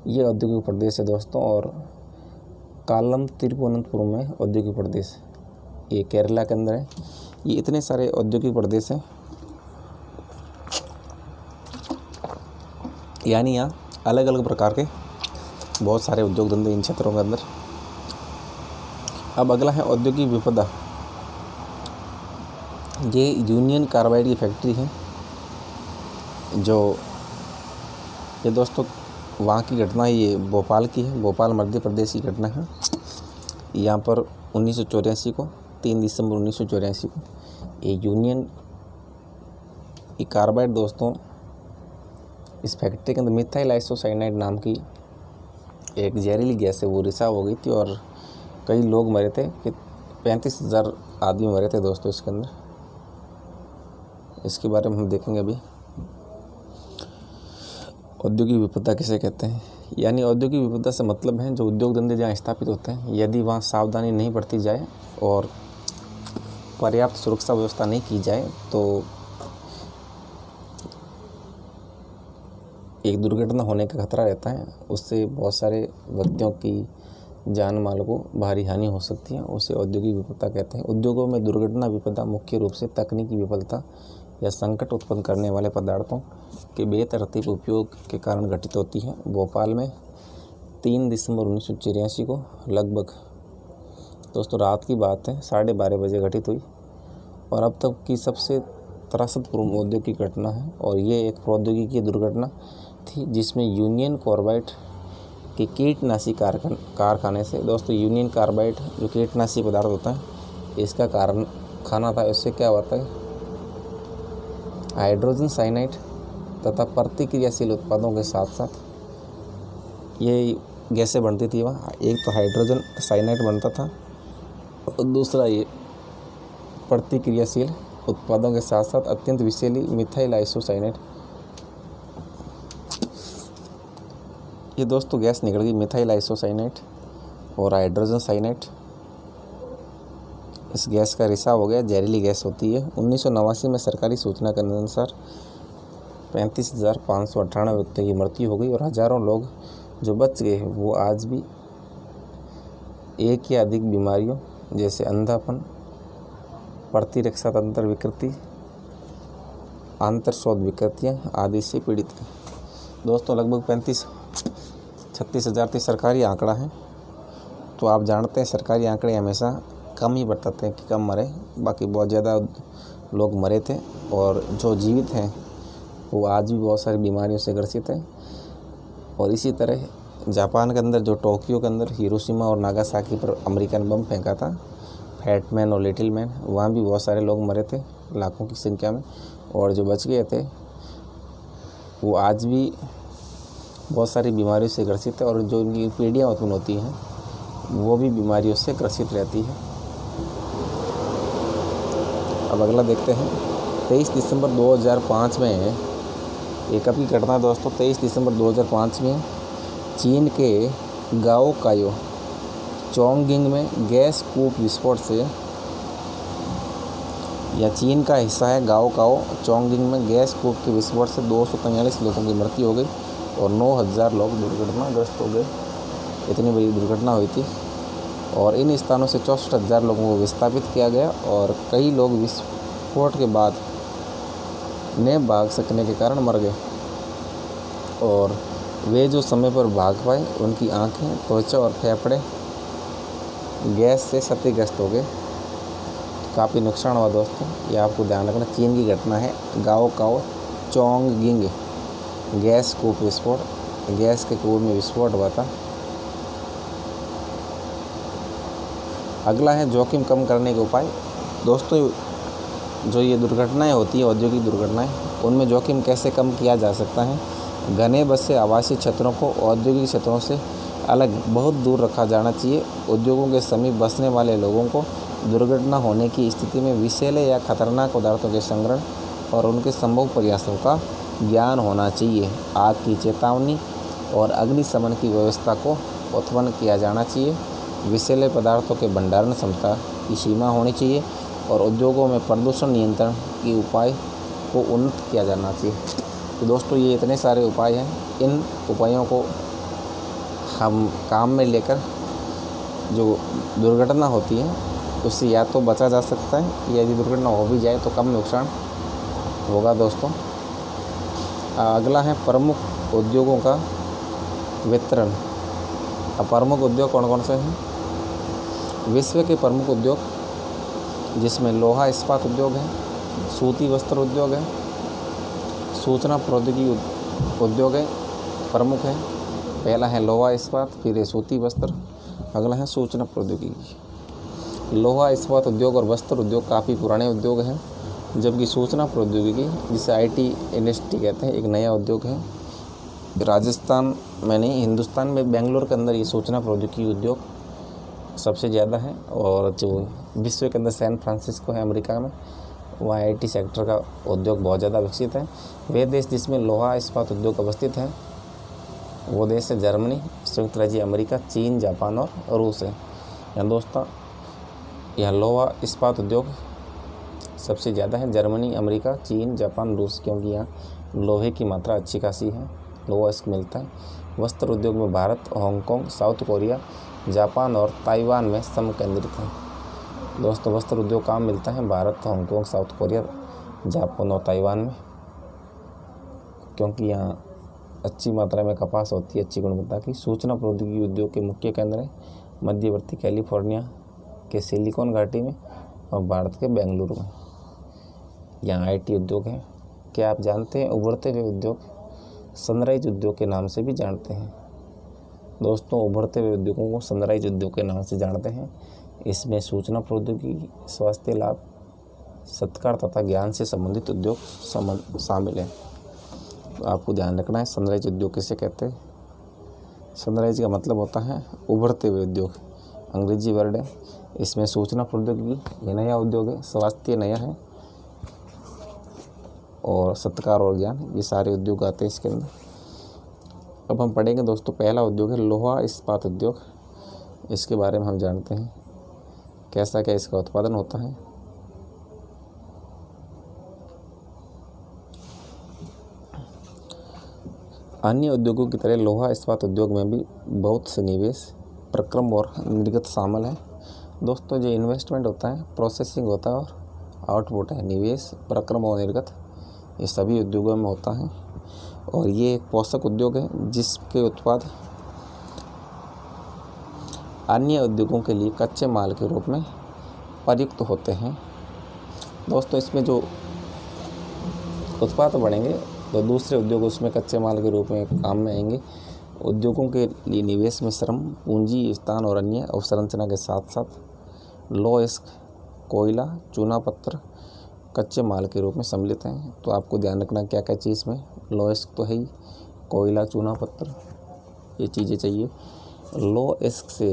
ये औद्योगिक प्रदेश है दोस्तों। और कालम तिरुवनंतपुरम में औद्योगिक प्रदेश, ये केरला के अंदर है। ये इतने सारे औद्योगिक प्रदेश हैं, यानी यहाँ अलग अलग प्रकार के बहुत सारे उद्योग धंधे इन क्षेत्रों के अंदर। अब अगला है औद्योगिक विपदा। ये यूनियन कार्बाइड की फैक्ट्री है, जो ये दोस्तों वहाँ की घटना, ये भोपाल की है, भोपाल मध्य प्रदेश की घटना है। यहाँ पर 1984 को 3 दिसंबर 1984 को ये यूनियन कार्बाइड दोस्तों, इस फैक्ट्री के अंदर मिथाइल आइसोसाइनाइड नाम की एक जहरीली गैस है, वो रिसाव हो गई थी और कई लोग मरे थे। कि 35,000 आदमी मरे थे दोस्तों इसके अंदर। इसके बारे में हम देखेंगे अभी। औद्योगिक विपदा किसे कहते हैं? यानी औद्योगिक विपदा से मतलब है जो उद्योग धंधे जहाँ स्थापित होते हैं, यदि वहाँ सावधानी नहीं बरती जाए और पर्याप्त सुरक्षा व्यवस्था नहीं की जाए तो एक दुर्घटना होने का खतरा रहता है। उससे बहुत सारे व्यक्तियों की जान माल को भारी हानि हो सकती है। उसे औद्योगिक विपदा कहते हैं। उद्योगों में दुर्घटना विपदा मुख्य रूप से तकनीकी विफलता या संकट उत्पन्न करने वाले पदार्थों के बेतरतीब उपयोग के कारण घटित होती है। भोपाल में 3 दिसंबर 1984 को लगभग दोस्तों रात की बात है, 12:30 बजे घटित हुई और अब तक की सबसे त्रासदपूर्ण औद्योगिक घटना है। और ये एक प्रौद्योगिकी दुर्घटना थी जिसमें यूनियन कार्बाइड के कीटनाशी कारखाने से, दोस्तों यूनियन कार्बाइड जो कीटनाशी पदार्थ होता है, इसका कारखाना था। इससे क्या होता है, हाइड्रोजन साइनाइड तथा प्रतिक्रियाशील उत्पादों के साथ साथ ये गैसें बनती थी वहाँ। एक तो हाइड्रोजन साइनाइड बनता था और दूसरा ये प्रतिक्रियाशील उत्पादों के साथ साथ अत्यंत विषैली मिथाइल आइसोसाइनाइड, ये दोस्तों गैस निकल गई, मिथाइल आइसोसाइनाइड और हाइड्रोजन साइनाइड। इस गैस का रिसाव हो गया, जहरीली गैस होती है। 1989 में सरकारी सूचना के अनुसार 35,598 व्यक्तियों की मृत्यु हो गई और हज़ारों लोग जो बच गए वो आज भी एक या अधिक बीमारियों जैसे अंधापन, प्रतिरक्षा तंत्र विकृति, आंतरशोथ विकृतियाँ आदि से पीड़ित हैं। दोस्तों लगभग 36 हज़ार थी, सरकारी आंकड़ा है। तो आप जानते हैं सरकारी आंकड़े हमेशा कम ही बताते हैं कि कम मरे, बाकी बहुत ज़्यादा लोग मरे थे। और जो जीवित हैं वो आज भी बहुत सारी बीमारियों से ग्रसित हैं। और इसी तरह जापान के अंदर जो टोक्यो के अंदर हिरोशिमा और नागासाकी पर अमेरिकन बम फेंका था, फैट मैन और लिटिल मैन, वहाँ भी बहुत सारे लोग मरे थे लाखों की संख्या में। और जो बच गए थे वो आज भी बहुत सारी बीमारियों से ग्रसित है और जो इनकी पीढ़ियाँ उत्पन्न होती हैं वो भी बीमारियों से ग्रसित रहती है। अब अगला देखते हैं। 23 दिसंबर 2005 में एक कब की घटना दोस्तों, 23 दिसंबर 2005 में चीन के गाओ कायो चोंगगिंग में गैस कूप विस्फोट से, या चीन का हिस्सा है गाओ काओ चोंगगिंग में गैस कूप के विस्फोट से 243 लोगों की मृत्यु हो गई और 9,000 लोग दुर्घटनाग्रस्त हो गए। इतनी बड़ी दुर्घटना हुई थी और इन स्थानों से 64,000 लोगों को विस्थापित किया गया और कई लोग विस्फोट के बाद ने भाग सकने के कारण मर गए। और वे जो समय पर भाग पाए उनकी आंखें, त्वचा और फेफड़े गैस से क्षतिग्रस्त हो गए। काफ़ी नुकसान हुआ दोस्तों, ये आपको ध्यान रखना। चीन की घटना है, गाओ काओ चोंगगिंग गैस कूप विस्फोट, गैस के कूप में विस्फोट हुआ था। अगला है जोखिम कम करने के उपाय। दोस्तों जो ये दुर्घटनाएं होती हैं, औद्योगिक दुर्घटनाएं, उनमें जोखिम कैसे कम किया जा सकता है? घने बसे आवासीय क्षेत्रों को औद्योगिक क्षेत्रों से अलग बहुत दूर रखा जाना चाहिए। उद्योगों के समीप बसने वाले लोगों को दुर्घटना होने की स्थिति में विषैले या खतरनाक पदार्थों के संग्रहण और उनके संभव प्रयासों का ज्ञान होना चाहिए। आग की चेतावनी और अग्निशमन की व्यवस्था को उत्पन्न किया जाना चाहिए। विषैले पदार्थों के भंडारण क्षमता की सीमा होनी चाहिए और उद्योगों में प्रदूषण नियंत्रण के उपाय को उन्नत किया जाना चाहिए। तो दोस्तों ये इतने सारे उपाय हैं, इन उपायों को हम काम में लेकर जो दुर्घटना होती है उससे या तो बचा जा सकता है, या यदि दुर्घटना हो भी जाए तो कम नुकसान होगा। दोस्तों अगला है प्रमुख उद्योगों का वितरण। अब प्रमुख उद्योग कौन कौन से हैं? विश्व के प्रमुख उद्योग, जिसमें लोहा इस्पात उद्योग है, सूती वस्त्र उद्योग है, सूचना प्रौद्योगिकी उद्योग है, प्रमुख है। पहला है लोहा इस्पात, फिर है सूती वस्त्र, अगला है सूचना प्रौद्योगिकी। लोहा इस्पात उद्योग और वस्त्र उद्योग काफ़ी पुराने उद्योग हैं, जबकि सूचना प्रौद्योगिकी, जिसे IT इंडस्ट्री कहते हैं, एक नया उद्योग है। राजस्थान में नहीं, हिंदुस्तान में बेंगलोर के अंदर ये सूचना प्रौद्योगिकी उद्योग सबसे ज़्यादा है, और जो विश्व के अंदर सैन फ्रांसिस्को है अमेरिका में, वहाँ IT सेक्टर का उद्योग बहुत ज़्यादा विकसित है। वे देश जिसमें लोहा इस्पात उद्योग अवस्थित है वो देश है जर्मनी, संयुक्त राज्य अमेरिका, चीन, जापान और रूस है। यहाँ दोस्तों यह लोहा इस्पात उद्योग सबसे ज़्यादा है, जर्मनी, अमेरिका, चीन, जापान, रूस, क्योंकि यहाँ लोहे की मात्रा अच्छी खासी है, लोहा इसको मिलता है। वस्त्र उद्योग में Bharat, Hong Kong, south Korea, Japan और ताइवान में सम केंद्रित है। दोस्तों वस्त्र उद्योग काम मिलता है Bharat, Hong Kong, south Korea, Japan और ताइवान में, क्योंकि यहाँ अच्छी मात्रा में कपास होती है, अच्छी गुणवत्ता की। सूचना प्रौद्योगिकी उद्योग के मुख्य केंद्र है मध्यवर्ती कैलिफोर्निया के सिलिकॉन घाटी में और भारत के बेंगलुरु में। यहाँ IT उद्योग है। क्या आप जानते हैं उभरते हुए उद्योग सनराइज उद्योग के नाम से भी जानते हैं? दोस्तों उभरते हुए उद्योगों को सनराइज उद्योग के नाम से जानते हैं। इसमें सूचना प्रौद्योगिकी, स्वास्थ्य लाभ, सत्कार तथा ज्ञान से संबंधित उद्योग शामिल हैं। तो आपको ध्यान रखना है सनराइज उद्योग किसे कहते हैं। सनराइज का मतलब होता है उभरते हुए उद्योग, अंग्रेजी वर्ड है। इसमें सूचना प्रौद्योगिकी ये नया उद्योग है, स्वास्थ्य नया है, और सत्कार और ज्ञान ये सारे उद्योग आते हैं इसके अंदर। अब हम पढ़ेंगे दोस्तों, पहला उद्योग है लोहा इस्पात उद्योग। इसके बारे में हम जानते हैं कैसा क्या इसका उत्पादन होता है। अन्य उद्योगों की तरह लोहा इस्पात उद्योग में भी बहुत से निवेश, प्रक्रम और निर्गत शामिल है। दोस्तों जो इन्वेस्टमेंट होता है, प्रोसेसिंग होता है और आउटपुट है, निवेश, प्रक्रम और निर्गत, ये सभी उद्योगों में होता है। और ये एक पोषक उद्योग है जिसके उत्पाद अन्य उद्योगों के लिए कच्चे माल के रूप में प्रयुक्त होते हैं। दोस्तों इसमें जो उत्पाद बढ़ेंगे तो दूसरे उद्योग उसमें कच्चे माल के रूप में काम में आएंगे। उद्योगों के लिए निवेश में श्रम, पूंजी, स्थान और अन्य अवसंरचना के साथ साथ लौह इस्क, कोयला, चूना पत्थर कच्चे माल के रूप में सम्मिलित हैं। तो आपको ध्यान रखना क्या क्या चीज़ में, लौह इस्क तो है ही, कोयला, चूना पत्थर ये चीज़ें चाहिए। लौह इस्क से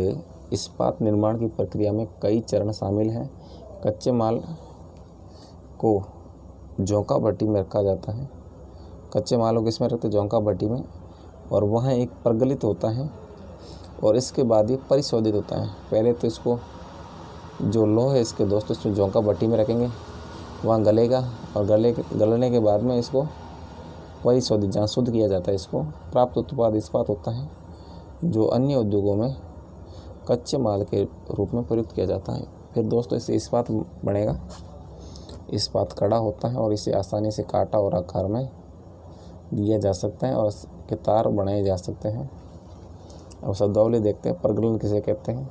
इस्पात निर्माण की प्रक्रिया में कई चरण शामिल हैं। कच्चे माल को जोंका भट्टी में रखा जाता है। कच्चे माल को किसमें रखते हैं? जोंका भट्टी में, और वहाँ एक प्रगलित होता है और इसके बाद ये परिशोधित होता है। पहले तो इसको जो लोह है इसके दोस्तों इसमें जोंका भट्टी में रखेंगे, वहाँ गलेगा, और गलने के बाद में इसको परिशोधित, जहाँ शुद्ध किया जाता है, इसको प्राप्त उत्पाद इस्पात होता है, जो अन्य उद्योगों में कच्चे माल के रूप में प्रयुक्त किया जाता है। फिर दोस्तों इससे इस्पात बनेगा। इस्पात कड़ा होता है और इसे आसानी से काटा और आकार में दिया जा सकता है और इसके तार बनाए जा सकते हैं। अब शब्दावली देखते हैं। प्रगलन किसे कहते हैं?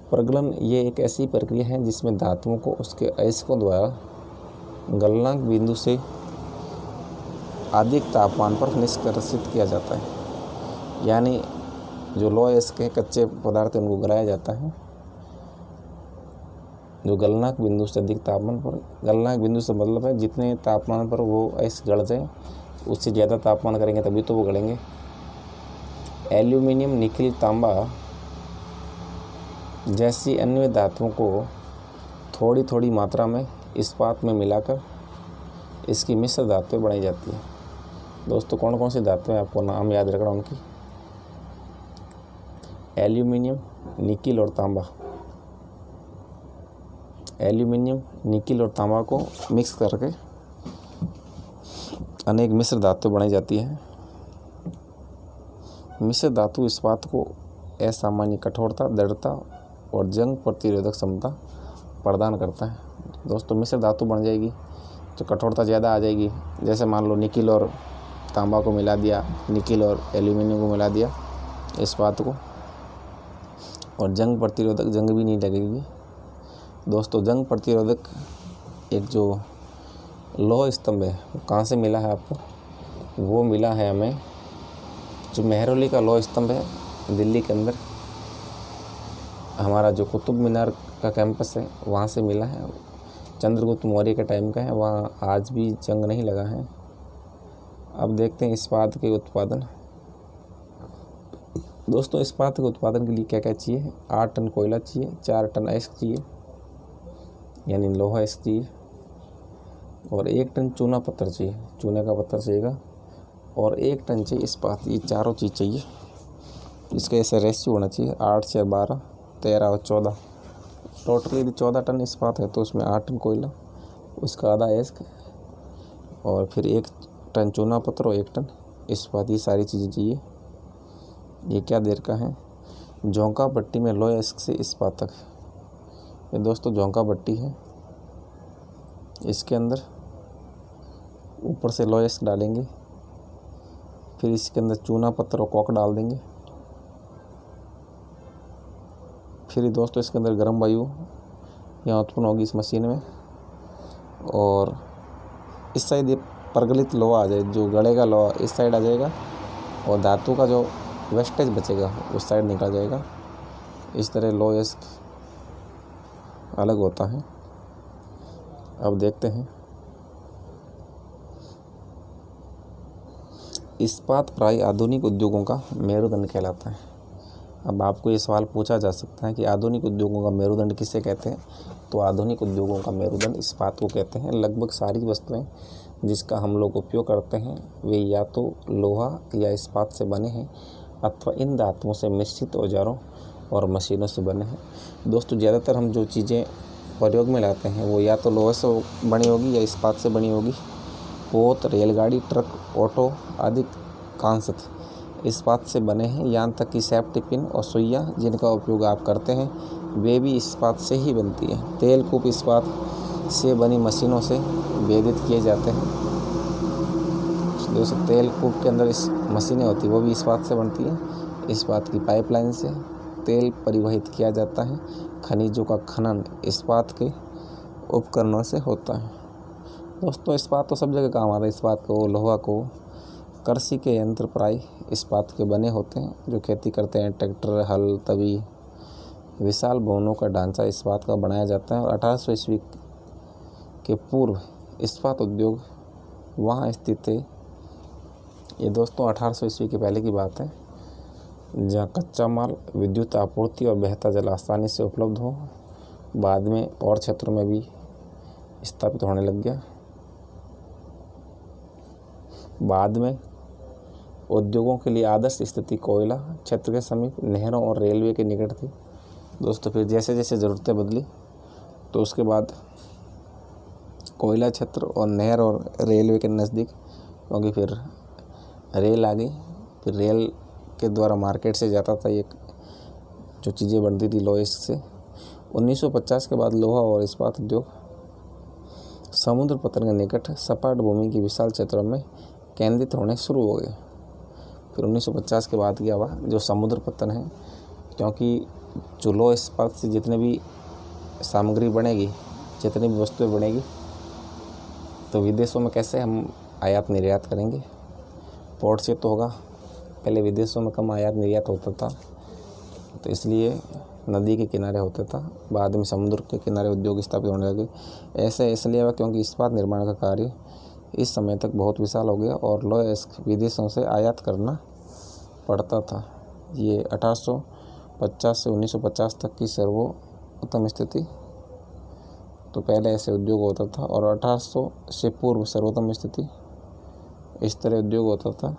प्रगलन ये एक ऐसी प्रक्रिया है जिसमें धातुओं को उसके अयस्कों द्वारा गलनांक बिंदु से अधिक तापमान पर निष्कासित किया जाता है। यानी जो लौह अयस्क के कच्चे पदार्थ उनको गलाया जाता है, जो गलनांक बिंदु से अधिक तापमान पर, गलनांक बिंदु से मतलब है जितने तापमान पर वो अयस्क गल जाए, उससे ज़्यादा तापमान करेंगे तभी तो वो गलेंगे। एल्यूमिनियम, निकिल, तांबा जैसी अन्य धातुओं को थोड़ी थोड़ी मात्रा में इस्पात में मिलाकर इसकी मिश्र धातुएं बनाई जाती है। दोस्तों कौन कौन सी धातुएं आपको नाम याद रखना उनकी? एल्यूमिनियम, निकिल और तांबा। एल्यूमिनियम, निकिल और तांबा को मिक्स करके अनेक मिश्र धातु बनाई जाती है। मिश्र धातु इस्पात को असामान्य कठोरता, दृढ़ता और जंग प्रतिरोधक क्षमता प्रदान करता है। दोस्तों मिश्र धातु बन जाएगी तो कठोरता ज़्यादा आ जाएगी। जैसे मान लो निकिल और तांबा को मिला दिया, निकिल और एल्यूमिनियम को मिला दिया इस्पात को, और जंग प्रतिरोधक, जंग भी नहीं लगेगी। दोस्तों जंग प्रतिरोधक एक जो लौह स्तंभ है वो कहाँ से मिला है आपको? वो मिला है हमें जो मेहरौली का लौह स्तंभ है दिल्ली के अंदर, हमारा जो कुतुब मीनार का कैंपस है वहाँ से मिला है। चंद्रगुप्त मौर्य के टाइम का है, वहाँ आज भी जंग नहीं लगा है। अब देखते हैं इस्पात के उत्पादन। दोस्तों इस्पात के उत्पादन के लिए क्या क्या चाहिए? 8 टन कोयला चाहिए, 4 टन अयस्क चाहिए यानी लोहा अयस्क चाहिए, और 1 टन चूना पत्थर चाहिए, चूने का पत्थर चाहिएगा, और 1 टन चाहिए इस्पात। ये चारों चीज़ चाहिए। इसका ऐसा रेशियो होना चाहिए 8 से 12, 13 और 14। टोटल यदि 14 टन इस्पात है तो उसमें 8 टन कोयला, उसका आधा अयस्क, और फिर 1 टन चूना पत्थर और 1 टन इस्पात। ये सारी चीज़ें चाहिए। ये क्या देर का है? झोंका भट्टी में लोह अयस्क से इस्पात तक। ये दोस्तों झोंका भट्टी है, इसके अंदर ऊपर से लोह अयस्क डालेंगे, फिर इसके अंदर चूना पत्थर और कॉक डाल देंगे, फिर दोस्तों इसके अंदर गर्म वायु यहाँ उत्पन्न होगी इस मशीन में, और इस साइड ये प्रगलित लोहा आ जाए, जो गलेगा लोहा इस साइड आ जाएगा, और धातु का जो वेस्टेज बचेगा उस साइड निकल जाएगा। इस तरह लोह अयस्क अलग होता है। अब देखते हैं इस्पात प्राय आधुनिक उद्योगों का मेरुदंड कहलाता है। अब आपको ये सवाल पूछा जा सकता है कि आधुनिक उद्योगों का मेरुदंड किसे कहते हैं? तो आधुनिक उद्योगों का मेरुदंड इस्पात को कहते हैं। लगभग सारी वस्तुएं जिसका हम लोग उपयोग करते हैं वे या तो लोहा या इस्पात से बने हैं अथवा इन धातुओं से मिश्रित औजारों और मशीनों से बने हैं। दोस्तों ज़्यादातर हम जो चीज़ें प्रयोग में लाते हैं वो या तो लोहे से बनी होगी या इस्पात से बनी होगी। पोत, रेलगाड़ी, ट्रक, ऑटो आदि कांसत इस्पात से बने हैं। यहाँ तक कि सेफ्टी पिन और सुइयाँ जिनका उपयोग आप करते हैं वे भी इस्पात से ही बनती हैं। तेल कूप इस्पात से बनी मशीनों से वेदित किए जाते हैं। दोस्तों तेल कूप के अंदर इस मशीनें होती हैं वो भी इस्पात से बनती हैं। इस्पात की पाइपलाइन से तेल परिवहित किया जाता है। खनिजों का खनन इस्पात के उपकरणों से होता है। दोस्तों इस्पात तो सब जगह काम आता है। इस्पात को, लोहा को, कृषि के यंत्र प्राय इस्पात के बने होते हैं। जो खेती करते हैं, ट्रैक्टर, हल, तवी, विशाल भवनों का ढांचा इस्पात का बनाया जाता है। और 1800 ईस्वी के पूर्व इस्पात उद्योग वहाँ स्थित थे। ये दोस्तों 1800 ईस्वी के पहले की बात है, जहाँ कच्चा माल, विद्युत आपूर्ति और बहता जल आसानी से उपलब्ध हो। बाद में और क्षेत्रों में भी स्थापित होने लग गया। बाद में उद्योगों के लिए आदर्श स्थिति कोयला क्षेत्र के समीप, नहरों और रेलवे के निकट थी। दोस्तों फिर जैसे जैसे ज़रूरतें बदली तो उसके बाद कोयला क्षेत्र और नहर और रेलवे के नज़दीक, क्योंकि फिर रेल आ गई, फिर रेल के द्वारा मार्केट से जाता था ये जो चीज़ें बनती थी लोहे से। 1950 के बाद लोहा और इस्पात उद्योग समुद्र पतन के निकट सपाट भूमि की विशाल क्षेत्रों में केंद्रित होने शुरू हो गए। फिर 1950 के बाद क्या हुआ, जो समुद्र पतन है, क्योंकि जो लोह इस्पात से जितने भी सामग्री बनेगी, जितनी भी वस्तुएं बनेगी, तो विदेशों में कैसे हम आयात निर्यात करेंगे? पोर्ट से तो होगा। पहले विदेशों में कम आयात निर्यात होता था, तो इसलिए नदी के किनारे होता था। बाद में समुद्र के किनारे उद्योग स्थापित होने लगे। ऐसे इसलिए हुआ क्योंकि इस्पात निर्माण का कार्य इस समय तक बहुत विशाल हो गया और लोह अयस्क विदेशों से आयात करना पड़ता था। ये 1850 से 1950 तक की सर्वोत्तम स्थिति। तो पहले ऐसे उद्योग होता था, और 1800 से पूर्व सर्वोत्तम स्थिति इस तरह उद्योग होता था।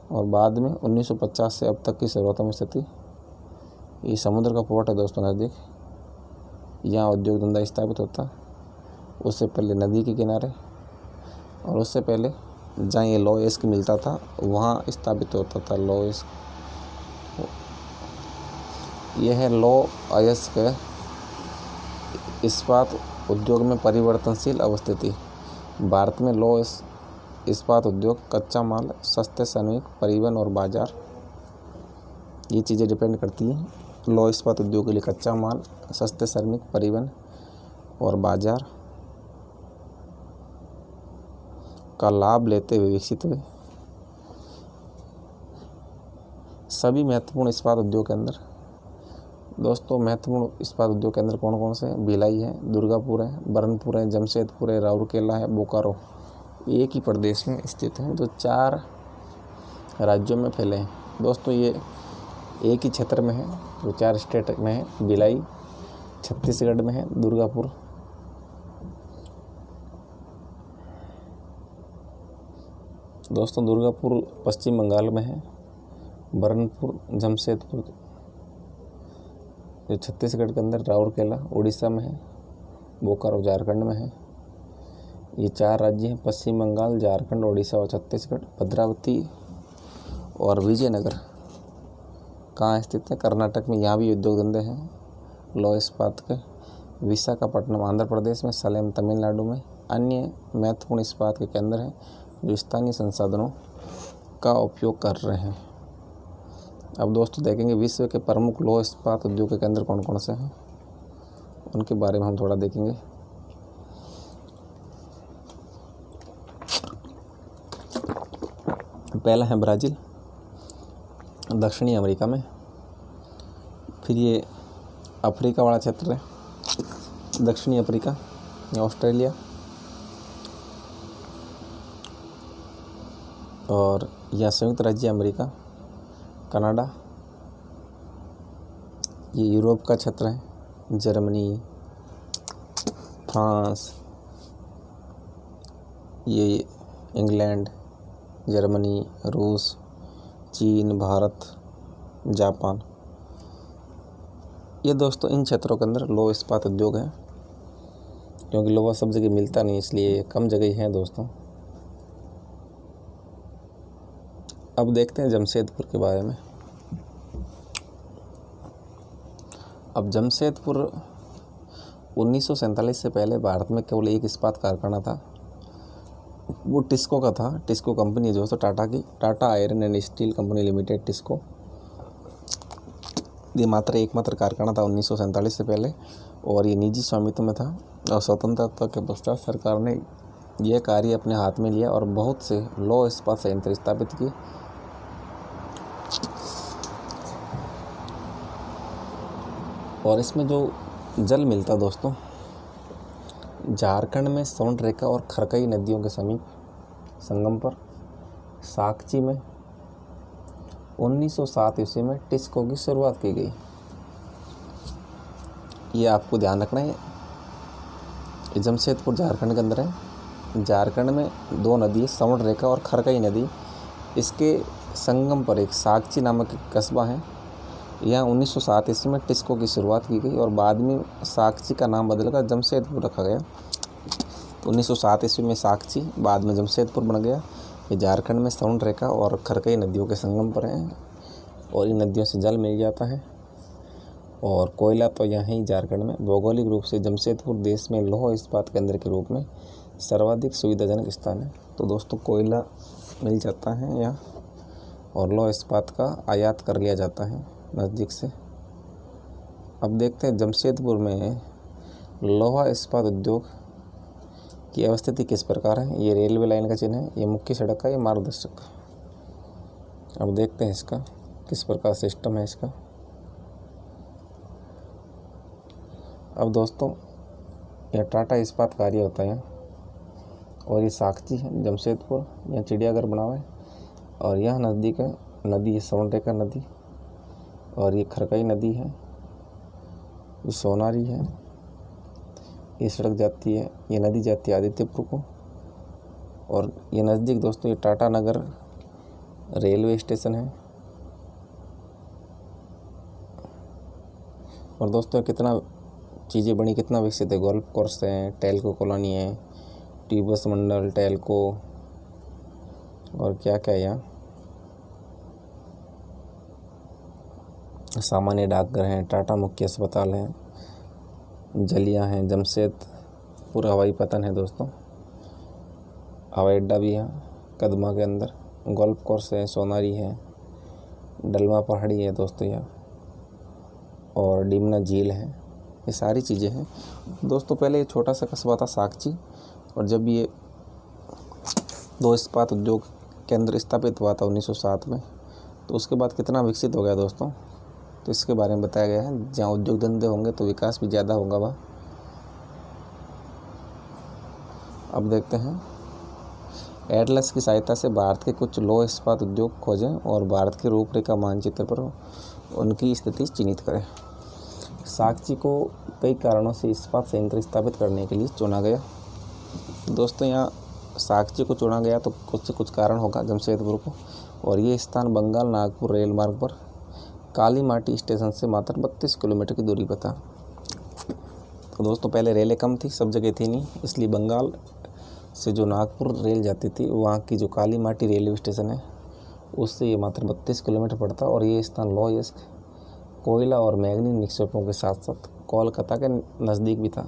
और बाद में 1950 से अब तक की सर्वोत्तम स्थिति। ये समुद्र का पोर्ट है दोस्तों नज़दीक, यहाँ उद्योग धंधा स्थापित होता। उससे पहले नदी के किनारे, और उससे पहले जहाँ ये लौह अयस्क मिलता था वहाँ स्थापित होता था लौह अयस्क। यह है लौह अयस्क इस्पात उद्योग में परिवर्तनशील अवस्थिति। भारत में लौह इस्पात उद्योग कच्चा माल, सस्ते श्रमिक, परिवहन और बाजार, ये चीज़ें डिपेंड करती हैं। लौह इस्पात उद्योग के लिए कच्चा माल, सस्ते श्रमिक, परिवहन और बाजार का लाभ लेते हुए विकसित हुए। सभी महत्वपूर्ण इस्पात उद्योग के अंदर दोस्तों, महत्वपूर्ण इस्पात उद्योग के अंदर कौन कौन से हैं? भिलाई है, दुर्गापुर है, बरनपुर है, जमशेदपुर है, राउरकेला है, बोकारो। एक ही प्रदेश में स्थित हैं जो 4 राज्यों में फैले हैं। दोस्तों ये एक ही क्षेत्र में है जो 4 स्टेट में है। भिलाई छत्तीसगढ़ में है, दुर्गापुर दोस्तों दुर्गापुर पश्चिम बंगाल में है, बरनपुर जमशेदपुर जो छत्तीसगढ़ के अंदर, राउरकेला उड़ीसा में है, बोकारो झारखंड में है। ये 4 राज्य हैं, पश्चिम बंगाल, झारखंड, उड़ीसा और छत्तीसगढ़। भद्रावती और विजयनगर कहाँ स्थित है? कर्नाटक में। यहाँ भी उद्योग धंधे हैं लौह इस्पात के। विशाखापट्टनम आंध्र प्रदेश में, सलेम तमिलनाडु में अन्य महत्वपूर्ण इस्पात के केंद्र हैं जो स्थानीय संसाधनों का उपयोग कर रहे हैं। अब दोस्तों देखेंगे विश्व के प्रमुख लौह इस्पात उद्योग के केंद्र कौन कौन से हैं, उनके बारे में हम थोड़ा देखेंगे। पहला है ब्राज़ील, दक्षिणी अमेरिका में। फिर ये अफ्रीका वाला क्षेत्र है, दक्षिणी अफ्रीका, ऑस्ट्रेलिया और यह संयुक्त राज्य अमेरिका, कनाडा। ये यूरोप का क्षेत्र है, जर्मनी, फ्रांस, ये इंग्लैंड, जर्मनी, रूस, चीन, भारत, जापान। ये दोस्तों इन क्षेत्रों के अंदर लौह इस्पात उद्योग है, क्योंकि लोहा सब जगह मिलता नहीं, इसलिए कम जगह है दोस्तों। अब देखते हैं जमशेदपुर के बारे में। अब जमशेदपुर 1947 से पहले भारत में केवल एक इस्पात कारखाना था, वो टिस्को का था। टिस्को कंपनी जो है टाटा की, Tata iron and steel company limited, TISCO. ये एकमात्र कारखाना था 1947 से पहले, और ये निजी स्वामित्व में था। और स्वतंत्रता के पश्चात सरकार ने यह कार्य अपने हाथ में लिया और बहुत से लौह इस्पात संयंत्र स्थापित किए। और इसमें जो जल मिलता दोस्तों, झारखंड में सोनरेखा और खरकई नदियों के समीप संगम पर, साकची में 1907 ईस्वी में टिस्को की शुरुआत की गई। ये आपको ध्यान रखना है, जमशेदपुर झारखंड के अंदर है। झारखंड में 2 नदी, सोनरेखा और खरकई नदी, इसके संगम पर एक साकची नामक एक कस्बा है। यहाँ 1907 ईस्वी में टिस्को की शुरुआत की गई और बाद में साकची का नाम बदलकर जमशेदपुर रखा गया। 1907 ईस्वी में साकची, बाद में जमशेदपुर बन गया। ये झारखंड में सोनरेखा और खरकई नदियों के संगम पर हैं और इन नदियों से जल मिल जाता है। और कोयला तो यहाँ ही झारखंड में। भौगोलिक रूप से जमशेदपुर देश में लौह इस्पात केंद्र के रूप में सर्वाधिक सुविधाजनक स्थान है। तो दोस्तों कोयला मिल जाता है यहाँ और लौह इस्पात का आयात कर लिया जाता है नज़दीक से। अब देखते हैं जमशेदपुर में लोहा इस्पात उद्योग की अवस्थिति किस प्रकार है। ये रेलवे लाइन का चिन्ह है, ये मुख्य सड़क का, ये मार्गदर्शक। अब देखते हैं इसका किस प्रकार सिस्टम है इसका। अब दोस्तों यह टाटा इस्पात कार्य होता है और ये साकची है जमशेदपुर, यहाँ चिड़ियाघर बना हुआ है। और यहाँ नज़दीक है नदी है सोनरेखा नदी, और ये खरकई नदी है, ये सोनारी है। ये सड़क जाती है, ये नदी जाती है आदित्यपुर को। और ये नज़दीक दोस्तों ये टाटा नगर रेलवे स्टेशन है। और दोस्तों कितना चीज़ें बड़ी कितना विकसित है, गोल्फ कोर्स है, टेल्को कॉलोनी है, ट्यूबस मंडल, टेल्को और क्या क्या यहाँ सामान्य डाकघर हैं, टाटा मुख्य अस्पताल है, जलियाँ हैं, जमशेदपुर हवाई पतन है दोस्तों, हवाई अड्डा भी है कदमा के अंदर, गोल्फ कोर्स है, सोनारी है, डलमा पहाड़ी है दोस्तों यहाँ, और डिमना झील है। ये सारी चीज़ें हैं दोस्तों। पहले ये छोटा सा कस्बा था साकची, और जब ये 2 इस्पात उद्योग केंद्र स्थापित हुआ था 1907 में, तो उसके बाद कितना विकसित हो गया दोस्तों, तो इसके बारे में बताया गया है। जहाँ उद्योग धंधे होंगे तो विकास भी ज़्यादा होगा वहाँ। अब देखते हैं, एटलस की सहायता से भारत के कुछ लौह इस्पात उद्योग खोजें और भारत के रूपरेखा मानचित्र पर उनकी स्थिति चिन्हित करें। साकची को कई कारणों से इस्पात संयंत्र स्थापित करने के लिए चुना गया दोस्तों। यहाँ साकची को चुना गया तो कुछ से कुछ कारण होगा जमशेदपुर को, और ये स्थान बंगाल नागपुर रेल मार्ग पर काली माटी स्टेशन से मात्र 32 किलोमीटर की दूरी पर था। तो दोस्तों पहले रेलें कम थी, सब जगह थी नहीं, इसलिए बंगाल से जो नागपुर रेल जाती थी वहाँ की जो काली माटी रेलवे स्टेशन है उससे ये मात्र 32 किलोमीटर पड़ता, और ये स्थान लौह अयस्क, कोयला और मैग्नीज निक्षेपों के साथ साथ कोलकाता के नज़दीक भी था।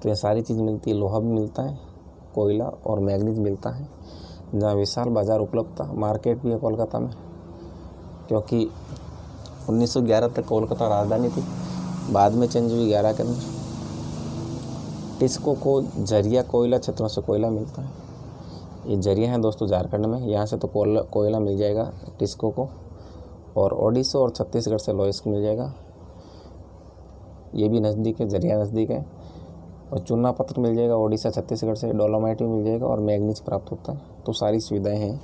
तो ये सारी चीज़ मिलती है, लोहा भी मिलता है, कोयला और मैग्नीज मिलता है, जहाँ विशाल बाज़ार उपलब्ध था, मार्केट भी है कोलकाता में, क्योंकि 1911 तक कोलकाता राजधानी थी, बाद में चेंज हुई 11 के अंदर। टिस्को को झरिया कोयला क्षेत्रों से कोयला मिलता है। ये झरिया हैं दोस्तों झारखंड में, यहाँ से तो कोयला मिल जाएगा टिस्को को, और ओडिशा और छत्तीसगढ़ से लौह अयस्क मिल जाएगा, ये भी नज़दीक है, झरिया नज़दीक है। और चूना पत्थर मिल जाएगा ओडिशा छत्तीसगढ़ से, डोलोमाइट भी मिल जाएगा, और मैग्नीज प्राप्त होता है। तो सारी सुविधाएं हैं,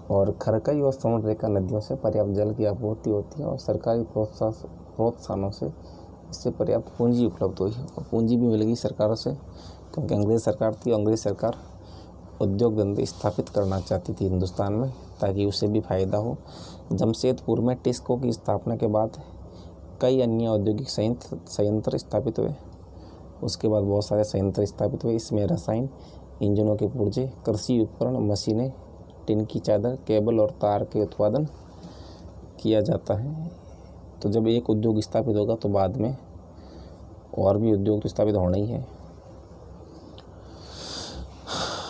और खरकई और समुद्र रेखा नदियों से पर्याप्त जल की आपूर्ति होती है, और सरकारी प्रोत्साहनों से इससे पर्याप्त पूंजी उपलब्ध हुई है, और पूंजी भी मिलेगी सरकारों से, क्योंकि अंग्रेज़ सरकार थी। अंग्रेज़ सरकार उद्योग धंधे स्थापित करना चाहती थी हिंदुस्तान में, ताकि उसे भी फ़ायदा हो। जमशेदपुर में टिस्को की स्थापना के बाद कई अन्य औद्योगिक संयंत्र स्थापित हुए। उसके बाद बहुत सारे संयंत्र स्थापित हुए, इसमें रसायन, इंजनों के पुर्जे, कृषि उपकरण, मशीनें, टिन की चादर, केबल और तार के उत्पादन किया जाता है। तो जब एक उद्योग स्थापित होगा तो बाद में और भी उद्योग तो स्थापित होना ही है।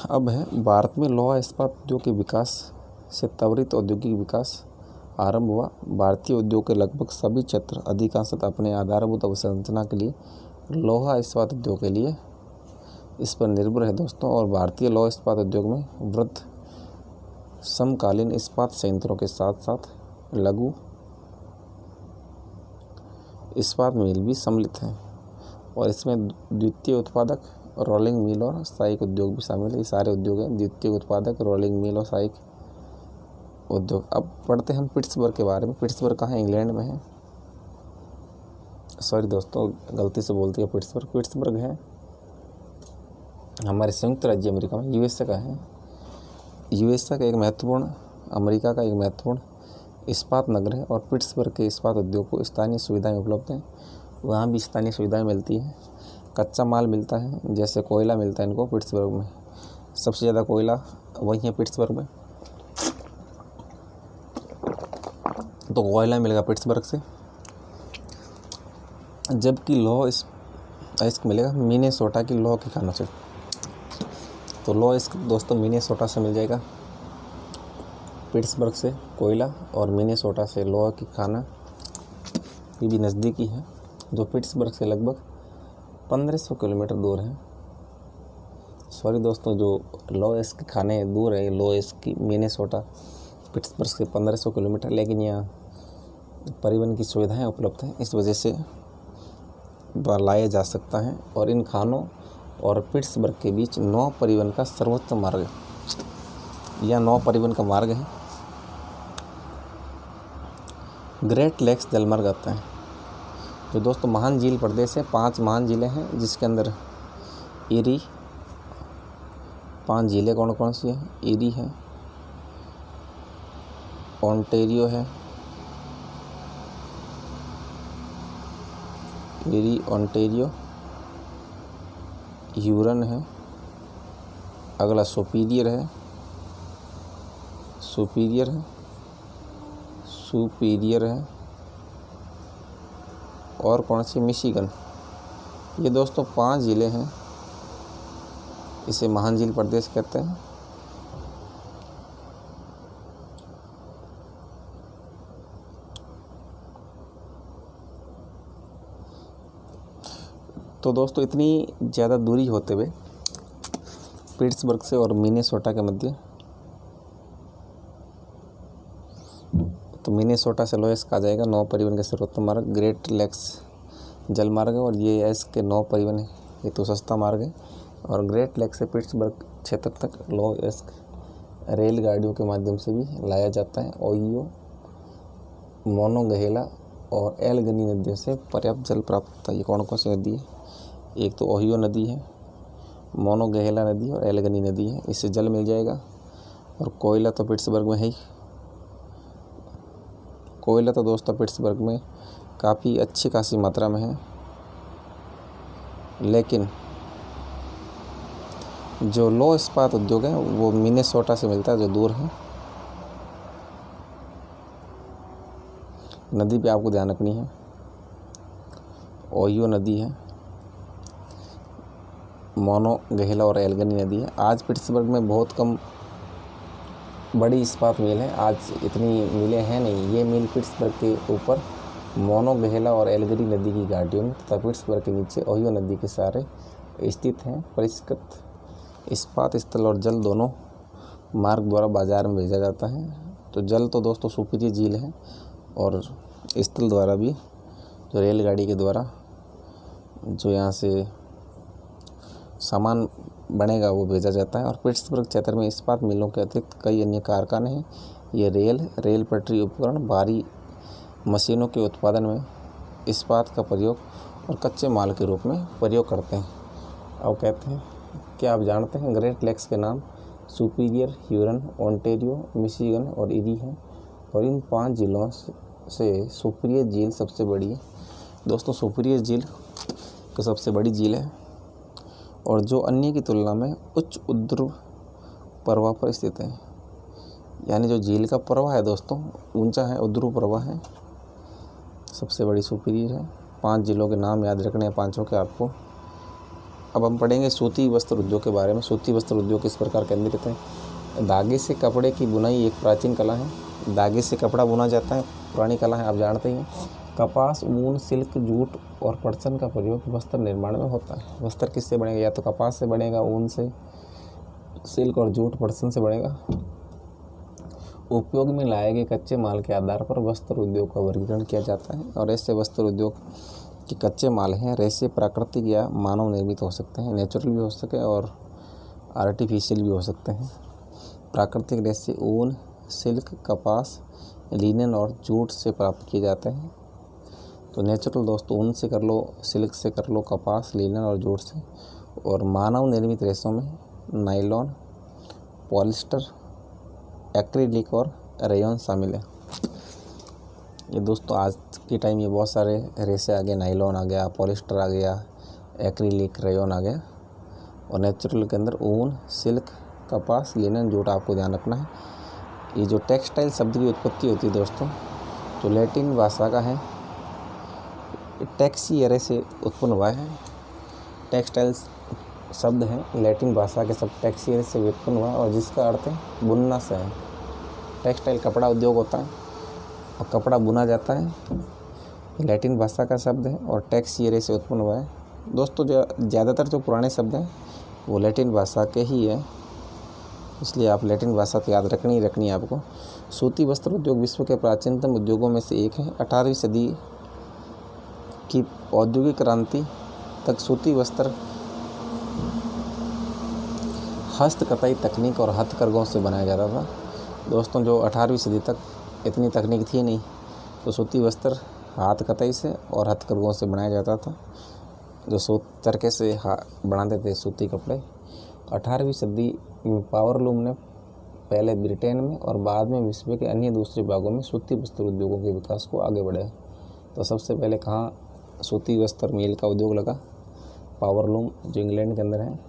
अब है, भारत में लौह इस्पात उद्योग के विकास से त्वरित औद्योगिक विकास आरंभ हुआ। भारतीय उद्योग के लगभग सभी क्षेत्र अधिकांशतः अपने आधारभूत अवसंरचना के लिए लोहा इस्पात उद्योग के लिए इस पर निर्भर है दोस्तों। और भारतीय लौह इस्पात उद्योग में वृद्ध समकालीन इस्पात संयंत्रों के साथ साथ लघु इस्पात मिल भी सम्मिलित हैं, और इसमें द्वितीय उत्पादक, रोलिंग मिल और सहायक उद्योग भी शामिल है। ये सारे उद्योग हैं, द्वितीय उत्पादक, रोलिंग मिल और सहायक उद्योग। अब पढ़ते हैं हम पिट्सबर्ग के बारे में। पिट्सबर्ग कहाँ है? इंग्लैंड में है। सॉरी दोस्तों, गलती से बोलती है पिट्सबर्ग है हमारे संयुक्त राज्य अमेरिका में, यूएसए का है। यूएसए का एक महत्वपूर्ण, अमेरिका का एक महत्वपूर्ण इस्पात नगर है, और पिट्सबर्ग के इस्पात उद्योग को स्थानीय सुविधाएं उपलब्ध हैं। वहाँ भी स्थानीय सुविधाएं मिलती हैं, कच्चा माल मिलता है, जैसे कोयला मिलता है इनको पिट्सबर्ग में, सबसे ज़्यादा कोयला वहीं है पिट्सबर्ग में। तो कोयला मिलेगा पिट्सबर्ग से, जबकि लौह अयस्क मिलेगा मिनेसोटा की लौह की खानों से। तो लौह अयस्क दोस्तों मिनेसोटा से मिल जाएगा, पिट्सबर्ग से कोयला, और मिनेसोटा से लौह की खाना। ये भी नज़दीकी है, जो पिट्सबर्ग से लगभग 1500 किलोमीटर दूर है। सॉरी दोस्तों, जो लौह अयस्क खाने दूर है, लौह अयस्क की मिनेसोटा पिट्सबर्ग से 1500 किलोमीटर, लेकिन यहाँ परिवहन की सुविधाएं उपलब्ध हैं, इस वजह से लाया जा सकता है। और इन खानों और पिट्सबर्ग के बीच नौ परिवहन का सर्वोच्च मार्ग, यह नौ परिवहन का मार्ग है। ग्रेट लेक्स जलमार्ग आता है, जो दोस्तों महान झील प्रदेश है। 5 महान झीलें हैं, जिसके अंदर ईरी, 5 झीलें कौन कौन सी हैं? ईरी है, ओंटेरियो है, वेरी ओंटारियो, ह्यूरन है, अगला सुपीरियर है, सुपीरियर है, सुपीरियर है, और कौन सी, मिशिगन। ये दोस्तों 5 ज़िले हैं, इसे महान झील प्रदेश कहते हैं। तो दोस्तों इतनी ज़्यादा दूरी होते हुए पिट्सबर्ग से और मिनेसोटा के मध्य, तो मिनेसोटा से लोएस्क आ जाएगा नौ परिवहन के सर्वोत्तम मार्ग, ग्रेट लेक्स जल मार्ग है और ये एस के नौ परिवहन ये तो सस्ता मार्ग है। और ग्रेट लेक से पिट्सबर्ग क्षेत्र तक लोएस्क रेलगाड़ियों के माध्यम से भी लाया जाता है। ओहियो, मोनोगहेला और एल्गनी नदियों से पर्याप्त जल प्राप्त होता है। ये कौन कौन सी नदी है, एक तो ओहियो नदी है, मोनोगहेला नदी और एल्गनी नदी है, इससे जल मिल जाएगा। और कोयला तो पिट्सबर्ग में है ही, कोयला तो दोस्तों पिट्सबर्ग में काफ़ी अच्छी खासी मात्रा में है, लेकिन जो लो इस्पात उद्योग है वो मिनेसोटा से मिलता है जो दूर है। नदी पे आपको ध्यान रखनी है, ओहियो नदी है, मोनोगहेला और एल्गनी नदी है। आज पिट्सबर्ग में बहुत कम बड़ी इस्पात मिल है, आज इतनी मिलें हैं नहीं। ये मिल पिट्सबर्ग के ऊपर मोनोगहेला और एल्गनी नदी की घाटियों में तथा पिट्सबर्ग के नीचे ओहियो नदी के सहारे स्थित हैं। परिष्कृत इस्पात स्थल और जल दोनों मार्ग द्वारा बाजार में भेजा जाता है। तो जल तो दोस्तों सुपीरियर झील है और स्थल द्वारा भी जो रेलगाड़ी के द्वारा जो यहाँ से सामान बनेगा वो भेजा जाता है। और पिट्सबर्ग क्षेत्र में इस्पात मिलों के अतिरिक्त कई अन्य कारखाने हैं। ये रेल पटरी उपकरण, भारी मशीनों के उत्पादन में इस्पात का प्रयोग और कच्चे माल के रूप में प्रयोग करते हैं। अब कहते हैं, क्या आप जानते हैं ग्रेट लेक्स के नाम सुपीरियर, ह्यूरन, ओंटारियो, मिशिगन और इरी हैं। और इन 5 झीलों से सुपीरियर झील सबसे बड़ी है। दोस्तों सुपीरियर झील तो सबसे बड़ी झील है और जो अन्य की तुलना में उच्च ऊर्ध्व प्रवाह पर स्थित है। यानी जो झील का प्रवाह है दोस्तों ऊंचा है, ऊर्ध्व प्रवाह है, सबसे बड़ी सुपीरियर है। 5 जिलों के नाम याद रखने हैं, 5 के आपको। अब हम पढ़ेंगे सूती वस्त्र उद्योग के बारे में। सूती वस्त्र उद्योग किस प्रकार केंद्रित है। धागे से कपड़े की बुनाई एक प्राचीन कला है। धागे से कपड़ा बुना जाता है, पुरानी कला है, आप जानते ही हैं। कपास, ऊन, सिल्क, जूट और पटसन का प्रयोग वस्त्र निर्माण में होता है। वस्त्र किससे बनेगा, या तो कपास से बनेगा, ऊन से, सिल्क और जूट पटसन से बनेगा। उपयोग में लाए गए कच्चे माल के आधार पर वस्त्र उद्योग का वर्गीकरण किया जाता है। और ऐसे वस्त्र उद्योग के कच्चे माल हैं रेसे प्राकृतिक या मानव निर्मित हो सकते हैं, नेचुरल भी हो सके और आर्टिफिशियल भी हो सकते हैं। प्राकृतिक रेसे ऊन, सिल्क, कपास, लिनन और जूट से प्राप्त किए जाते हैं। तो नेचुरल दोस्तों ऊन से कर लो, सिल्क से कर लो, कपास, लिनन और जूट से। और मानव निर्मित रेशों में नायलॉन, पॉलिस्टर, एक्रिलिक और रेयन शामिल है। ये दोस्तों आज के टाइम ये बहुत सारे रेसे आ गए, नायलॉन आ गया, पॉलिस्टर आ गया, एक्रिलिक, रेयन आ गया। और नेचुरल के अंदर ऊन, सिल्क, कपास, लिनन, जूट आपको ध्यान रखना है। ये जो टेक्सटाइल शब्द की उत्पत्ति होती है दोस्तों तो लैटिन भाषा का है, टेक्सियरे से उत्पन्न हुआ है। टेक्सटाइल शब्द है लैटिन भाषा के शब्द टेक्सियरे से उत्पन्न हुआ और जिसका अर्थ है बुनना से है। टेक्सटाइल कपड़ा उद्योग होता है और कपड़ा बुना जाता है, लैटिन भाषा का शब्द है और टेक्सियरे से उत्पन्न हुआ है। दोस्तों जो ज़्यादातर जो पुराने शब्द हैं वो लैटिन भाषा के ही है, इसलिए आप लैटिन भाषा तो याद रखनी है आपको। सूती वस्त्र उद्योग विश्व के प्राचीनतम उद्योगों में से एक है। 18वीं सदी की औद्योगिक क्रांति तक सूती वस्त्र हस्तकताई तकनीक और हथकरघों से बनाया जाता था। दोस्तों जो 18वीं सदी तक इतनी तकनीक थी नहीं, तो सूती वस्त्र हाथ कताई से और हथकरघों से बनाया जाता था, जो चरखे से बनाते थे सूती कपड़े। 18वीं सदी में पावरलूम ने पहले ब्रिटेन में और बाद में विश्व के अन्य दूसरे भागों में सूती वस्त्र उद्योगों के विकास को आगे बढ़ाया। तो सबसे पहले कहाँ सूती वस्त्र मील का उद्योग लगा, पावरलूम, जो इंग्लैंड के अंदर है।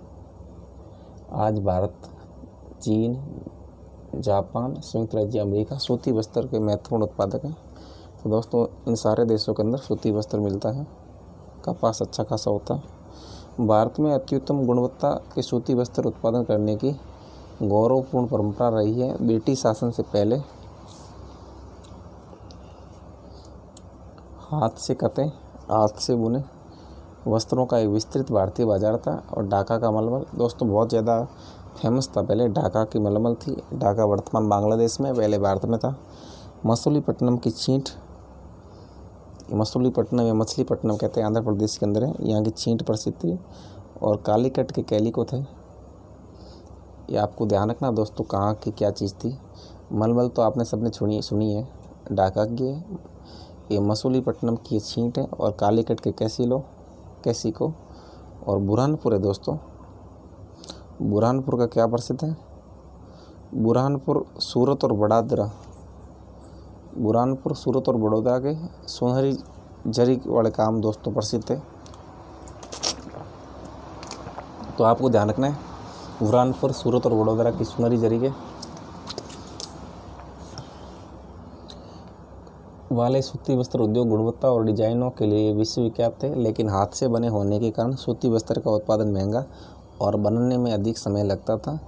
आज भारत, चीन, जापान, संयुक्त राज्य अमेरिका सूती वस्त्र के महत्वपूर्ण उत्पादक हैं। तो दोस्तों, इन सारे देशों के अंदर सूती वस्त्र मिलता है, कपास अच्छा खासा होता है। भारत में अत्युत्तम गुणवत्ता के सूती वस्त्र उत्पादन करने की गौरवपूर्ण परंपरा रही है। ब्रिटिश शासन से पहले हाथ से कते, हाथ से बुने वस्त्रों का एक विस्तृत भारतीय बाजार था। और ढाका का मलमल दोस्तों बहुत ज़्यादा फेमस था। पहले ढाका की मलमल थी। ढाका वर्तमान बांग्लादेश में, पहले भारत में था। मसूलीपट्टनम की छींट, मसूलीपट्टनम या मछलीपट्टनम कहते हैं, आंध्र प्रदेश के अंदर है। यहाँ की छींट प्रसिद्ध थी। और कालीकट के कैलिको थे। ये आपको ध्यान रखना दोस्तों, कहाँ की क्या चीज़ थी। मलमल तो आपने सबने सुनी है, ढाका की है। ये मसूलीपट्टनम की छींट है। और कालीकट के कैसिको और बुरहानपुर है दोस्तों। बुरहानपुर का क्या प्रसिद्ध है? बुरहानपुर सूरत और बड़ौदा के सुनहरी जरी वाले काम दोस्तों प्रसिद्ध है। तो आपको ध्यान रखना है, बुरहानपुर, सूरत और बड़ौदा की सुनहरी जरी के वाले सूती वस्त्र उद्योग गुणवत्ता और डिजाइनों के लिए विश्वविख्यात थे। लेकिन हाथ से बने होने के कारण सूती वस्त्र का उत्पादन महंगा और बनने में अधिक समय लगता था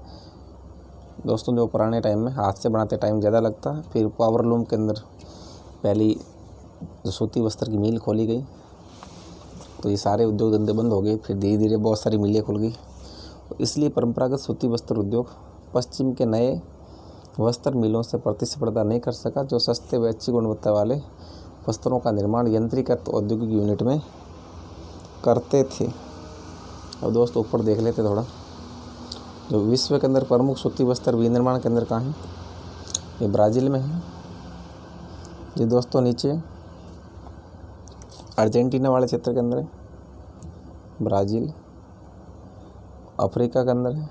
दोस्तों। जो पुराने टाइम में हाथ से बनाते टाइम ज़्यादा लगता। फिर पावरलूम के अंदर पहली जो सूती वस्त्र की मील खोली गई, तो ये सारे उद्योग धंधे बंद हो गए। फिर धीरे धीरे बहुत सारी मिलें खुल गई। इसलिए परंपरागत सूती वस्त्र उद्योग पश्चिम के नए वस्त्र मिलों से प्रतिस्पर्धा नहीं कर सका, जो सस्ते व अच्छी गुणवत्ता वाले वस्त्रों का निर्माण यंत्रीकृत औद्योगिक यूनिट में करते थे। अब दोस्तों ऊपर देख लेते थोड़ा, जो विश्व के अंदर प्रमुख सूती वस्त्र विनिर्माण केंद्र कहाँ हैं? ये ब्राज़ील में है। ये दोस्तों नीचे अर्जेंटीना वाले क्षेत्र के अंदर है, ब्राज़ील। अफ्रीका के अंदर है।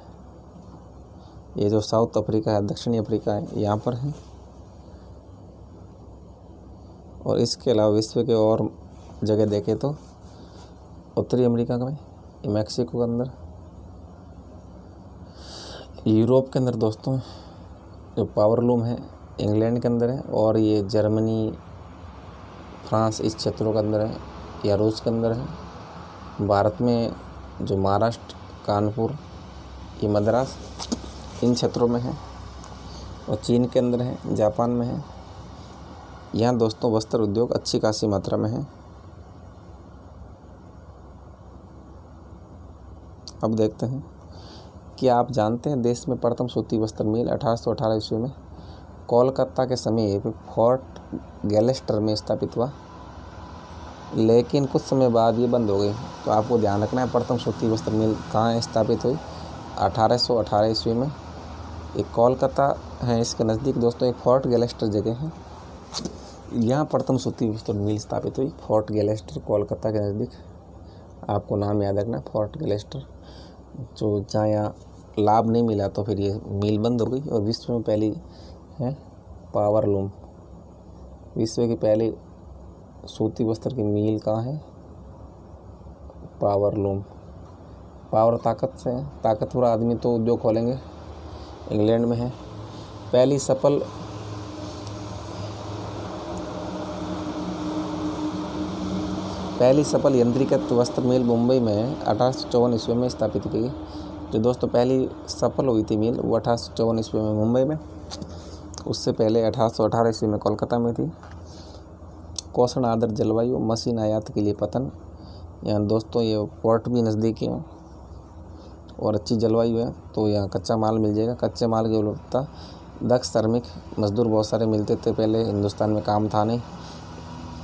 ये जो साउथ अफ्रीका है, दक्षिणी अफ्रीका है, यहाँ पर है। और इसके अलावा विश्व के और जगह देखें तो उत्तरी अमेरिका में, मैक्सिको के अंदर, यूरोप के अंदर दोस्तों जो पावरलूम है इंग्लैंड के अंदर है। और ये जर्मनी, फ्रांस इस क्षेत्रों के अंदर है, या रूस के अंदर है। भारत में जो महाराष्ट्र, कानपुर, ये मद्रास, इन क्षेत्रों में है। और चीन के अंदर है, जापान में है। यहाँ दोस्तों वस्त्र उद्योग अच्छी खासी मात्रा में है। अब देखते हैं कि आप जानते हैं देश में प्रथम सूती वस्त्र मिल 1818 ईस्वी में कोलकाता के समीप फोर्ट गैलेस्टर में स्थापित हुआ, लेकिन कुछ समय बाद ये बंद हो गई। तो आपको ध्यान रखना है, प्रथम सूती वस्त्र मिल कहाँ स्थापित हुई? 1818 ईस्वी में। एक कोलकाता है, इसके नज़दीक दोस्तों एक फोर्ट गैलेस्टर जगह है, यहाँ प्रथम सूती वस्त्र मिल स्थापित हुई। फोर्ट गैलेस्टर, कोलकाता के नज़दीक। आपको नाम याद रखना, फोर्ट गैलेस्टर। जो जहाँ यहाँ लाभ नहीं मिला तो फिर ये मिल बंद हो गई। और विश्व में पहली है पावरलूम। विश्व की पहली सूती वस्त्र की मिल कहाँ है? पावरलूम। पावर ताकत से, ताकतवर आदमी तो उद्योग खोलेंगे। इंग्लैंड में है। पहली सफल यंत्रीकृत वस्त्र मिल मुंबई में 1854 ईस्वी में स्थापित की। जो दोस्तों पहली सफल हुई थी मिल वो 1854 ईस्वी में मुंबई में। उससे पहले 1818 ईस्वी में कोलकाता में थी। कोषण आदर जलवायु, मशीन आयात के लिए पतन। यहाँ दोस्तों ये पोर्ट भी नज़दीकी है और अच्छी जलवायु है, तो यहाँ कच्चा माल मिल जाएगा। कच्चे माल की उपलब्धता, दक्ष श्रमिक मजदूर बहुत सारे मिलते थे। पहले हिंदुस्तान में काम था नहीं।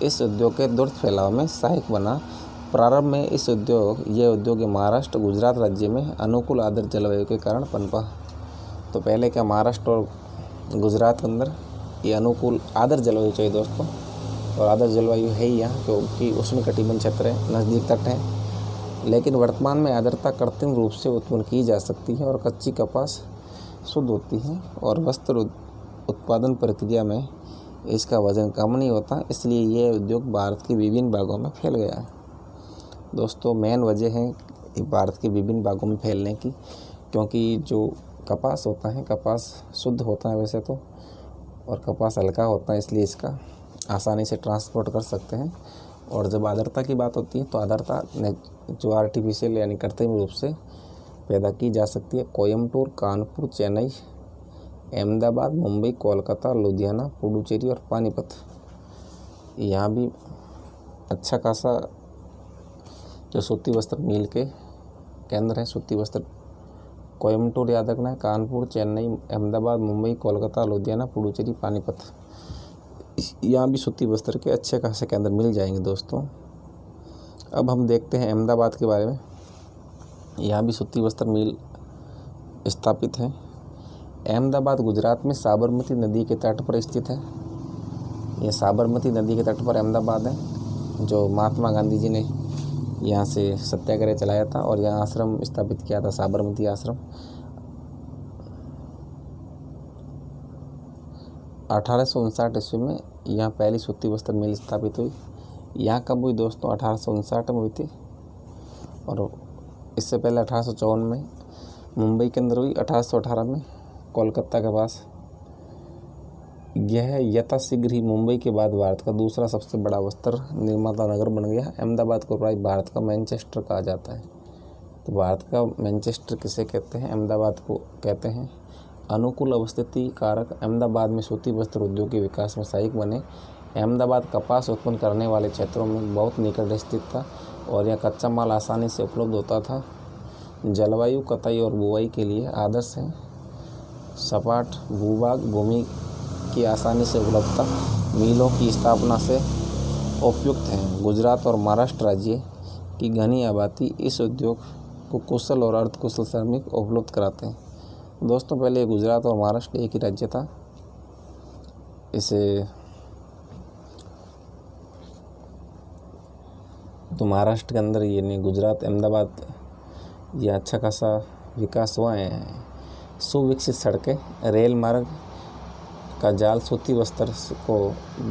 इस उद्योग के द्रुत फैलाव में सहायक बना। प्रारंभ में ये उद्योग महाराष्ट्र, गुजरात राज्य में अनुकूल आर्द्र जलवायु के कारण पनपा। तो पहले क्या महाराष्ट्र और गुजरात के अंदर ये अनुकूल आर्द्र जलवायु चाहिए दोस्तों, और आर्द्र जलवायु है ही यहाँ, क्योंकि उष्णकटिबंध क्षेत्र है, नज़दीक तट है। लेकिन वर्तमान में आर्द्रता कृत्रिम रूप से उत्पन्न की जा सकती है और कच्ची कपास शुद्ध होती है, और वस्त्र उत्पादन प्रक्रिया में इसका वजन कम नहीं होता। इसलिए यह उद्योग भारत के विभिन्न भागों में फैल गया है। दोस्तों मेन वजह है भारत के विभिन्न भागों में फैलने की, क्योंकि जो कपास होता है, कपास शुद्ध होता है वैसे तो, और कपास हल्का होता है, इसलिए इसका आसानी से ट्रांसपोर्ट कर सकते हैं। और जब आर्द्रता की बात होती है तो आर्द्रता जो आर्टिफिशियल यानी कृत्रिम रूप से पैदा की जा सकती है। कोयम्बटूर, कानपुर, चेन्नई, अहमदाबाद, मुंबई, कोलकाता, लुधियाना, पुडुचेरी और पानीपत, यहाँ भी अच्छा खासा जो सूती वस्त्र मिल के केंद्र हैं। सूती वस्त्र कोयम्बटूर याद रखना है, कानपुर, चेन्नई, अहमदाबाद, मुंबई, कोलकाता, लुधियाना, पुडुचेरी, पानीपत, यहाँ भी सूती वस्त्र के अच्छे खासे केंद्र मिल जाएंगे दोस्तों। अब हम देखते हैं अहमदाबाद के बारे में। यहाँ भी सूती वस्त्र मिल स्थापित है। अहमदाबाद गुजरात में साबरमती नदी के तट पर स्थित है। यह साबरमती नदी के तट पर अहमदाबाद है, जो महात्मा गांधी जी ने यहाँ से सत्याग्रह चलाया था और यहाँ आश्रम स्थापित किया था, साबरमती आश्रम। 1859 ईस्वी में यहाँ पहली सूती वस्त्र मिल स्थापित हुई। यहाँ कब हुई दोस्तों? 1859 में हुई थी। और इससे पहले 1854 में मुंबई के अंदर हुई, 1818 में कोलकाता के पास। यह यथाशीघ्र ही मुंबई के बाद भारत का दूसरा सबसे बड़ा वस्त्र निर्माता नगर बन गया। अहमदाबाद को प्राय भारत का मैनचेस्टर कहा जाता है। तो भारत का मैनचेस्टर किसे कहते हैं? अहमदाबाद को कहते हैं। अनुकूल अवस्थिति कारक अहमदाबाद में सूती वस्त्र उद्योग के विकास में सहायक बने। अहमदाबाद कपास उत्पन्न करने वाले क्षेत्रों में बहुत निकट स्थित था और यह कच्चा माल आसानी से उपलब्ध होता था। जलवायु कटाई और बुवाई के लिए आदर्श है। सपाट भूभाग, भूमि की आसानी से उपलब्धता, मिलों की स्थापना से उपयुक्त है। गुजरात और महाराष्ट्र राज्य की घनी आबादी इस उद्योग को कुशल और अर्धकुशल श्रमिक उपलब्ध कराते हैं। दोस्तों पहले गुजरात और महाराष्ट्र एक ही राज्य था। इसे तो महाराष्ट्र के अंदर ये नहीं, गुजरात, अहमदाबाद, ये अच्छा खासा विकास हुआ है। सुविकसित सड़कें, रेल मार्ग का जाल सूती वस्त्र को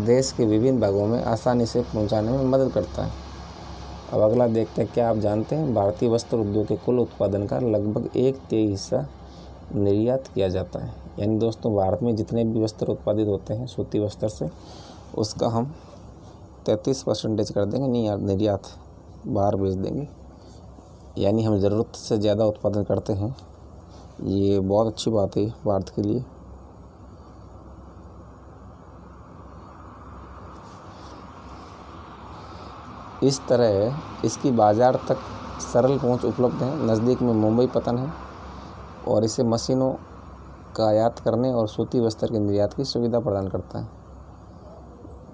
देश के विभिन्न भागों में आसानी से पहुंचाने में मदद करता है। अब अगला देखते हैं, क्या आप जानते हैं भारतीय वस्त्र उद्योग के कुल उत्पादन का लगभग 1/3 हिस्सा निर्यात किया जाता है। यानी दोस्तों भारत में जितने भी वस्त्र उत्पादित होते हैं सूती वस्त्र से, उसका हम 33% कर देंगे, नहीं यार, निर्यात बाहर भेज देंगे। यानी हम ज़रूरत से ज़्यादा उत्पादन करते हैं। ये बहुत अच्छी बात है भारत के लिए। इस तरह इसकी बाज़ार तक सरल पहुंच उपलब्ध है। नज़दीक में मुंबई पतन है और इसे मशीनों का आयात करने और सूती वस्त्र के निर्यात की सुविधा प्रदान करता है।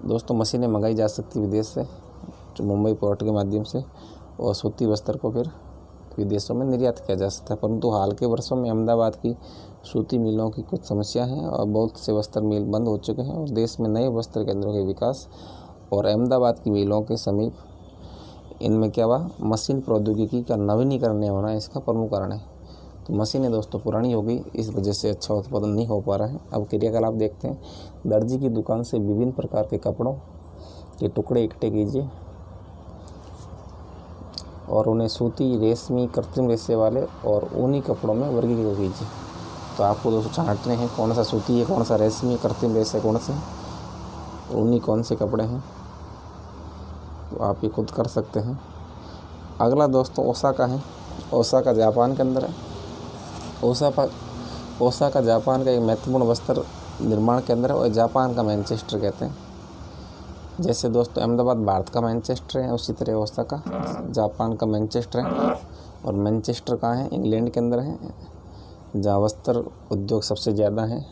दोस्तों मशीनें मंगाई जा सकती विदेश से, जो मुंबई पोर्ट के माध्यम से, और सूती वस्त्र को फिर विदेशों में निर्यात किया जा सकता है। परंतु हाल के वर्षों में अहमदाबाद की सूती मिलों की कुछ समस्या हैं और बहुत से वस्त्र मिल बंद हो चुके हैं और देश में नए वस्त्र केंद्रों के विकास और अहमदाबाद की मिलों के समीप इनमें क्या हुआ, मशीन प्रौद्योगिकी का नवीनीकरण नहीं होना इसका प्रमुख कारण है। तो मशीनें दोस्तों पुरानी हो गई, इस वजह से अच्छा उत्पादन नहीं हो पा रहा है। अब क्रियाकलाप देखते हैं। दर्जी की दुकान से विभिन्न प्रकार के कपड़ों के टुकड़े इकट्ठे कीजिए और उन्हें सूती, रेशमी, कृत्रिम रेशे वाले और ऊनी कपड़ों में वर्गीकृत कीजिए। तो आपको दोस्तों छांटने हैं कौन सा सूती है, कौन सा रेशमी, कृत्रिम रेशे कौन से, ऊनी कौन से कपड़े हैं, तो आप ये खुद कर सकते हैं। अगला दोस्तों ओसाका है। ओसाका जापान के अंदर है। ओसाका जापान का एक महत्वपूर्ण वस्त्र निर्माण केंद्र है और जापान का मैनचेस्टर कहते हैं। जैसे दोस्तों अहमदाबाद भारत का मैनचेस्टर है, उसी तरह ओसाका जापान का मैनचेस्टर है। और मैनचेस्टर कहाँ है? इंग्लैंड के अंदर है, जहाँ वस्त्र उद्योग सबसे ज़्यादा है।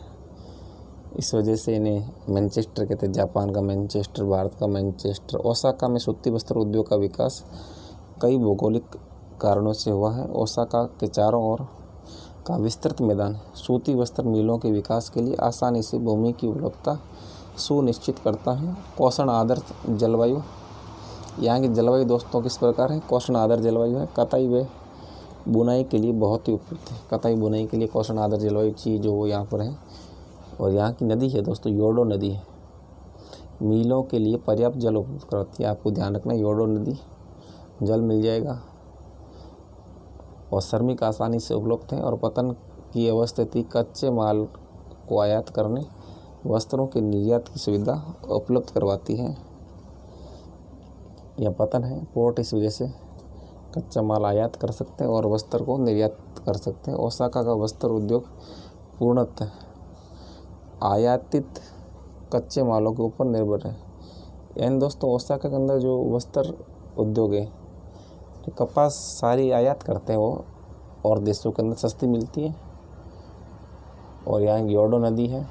इस वजह से इन्हें मैनचेस्टर कहते हैं। जापान का मैनचेस्टर, भारत का मैनचेस्टर। ओसाका में सूती वस्त्र उद्योग का विकास कई भौगोलिक कारणों से हुआ है। ओसाका के चारों ओर का विस्तृत मैदान सूती वस्त्र मिलों के विकास के लिए आसानी से भूमि की उपलब्धता सुनिश्चित करता है। कोषण आदर्श जलवायु, यहाँ की जलवायु दोस्तों किस प्रकार है? कोषण आदर्श जलवायु है। कताई व बुनाई के लिए बहुत ही उपयुक्त है। कताई बुनाई के लिए कोषण आदर्श जलवायु चाहिए, जो वो यहाँ पर है। और यहाँ की नदी है दोस्तों, योडो नदी है। मिलों के लिए पर्याप्त जल उपलब्ध कराती है। आपको ध्यान रखना, योडो नदी जल मिल जाएगा और श्रमिक आसानी से उपलब्ध हैं और पतन की अवस्थिति कच्चे माल को आयात करने, वस्त्रों के निर्यात की सुविधा उपलब्ध करवाती है। यह पतन है, पोर्ट इस वजह से कच्चा माल आयात कर सकते हैं और वस्त्र को निर्यात कर सकते हैं। ओसाका का वस्त्र उद्योग पूर्णतः आयातित कच्चे मालों के ऊपर निर्भर है। यानी दोस्तों ओसाका के अंदर जो वस्त्र उद्योग है, तो कपास सारी आयात करते हैं वो, और देशों के अंदर सस्ती मिलती है। और यहाँ ग्योडो नदी है,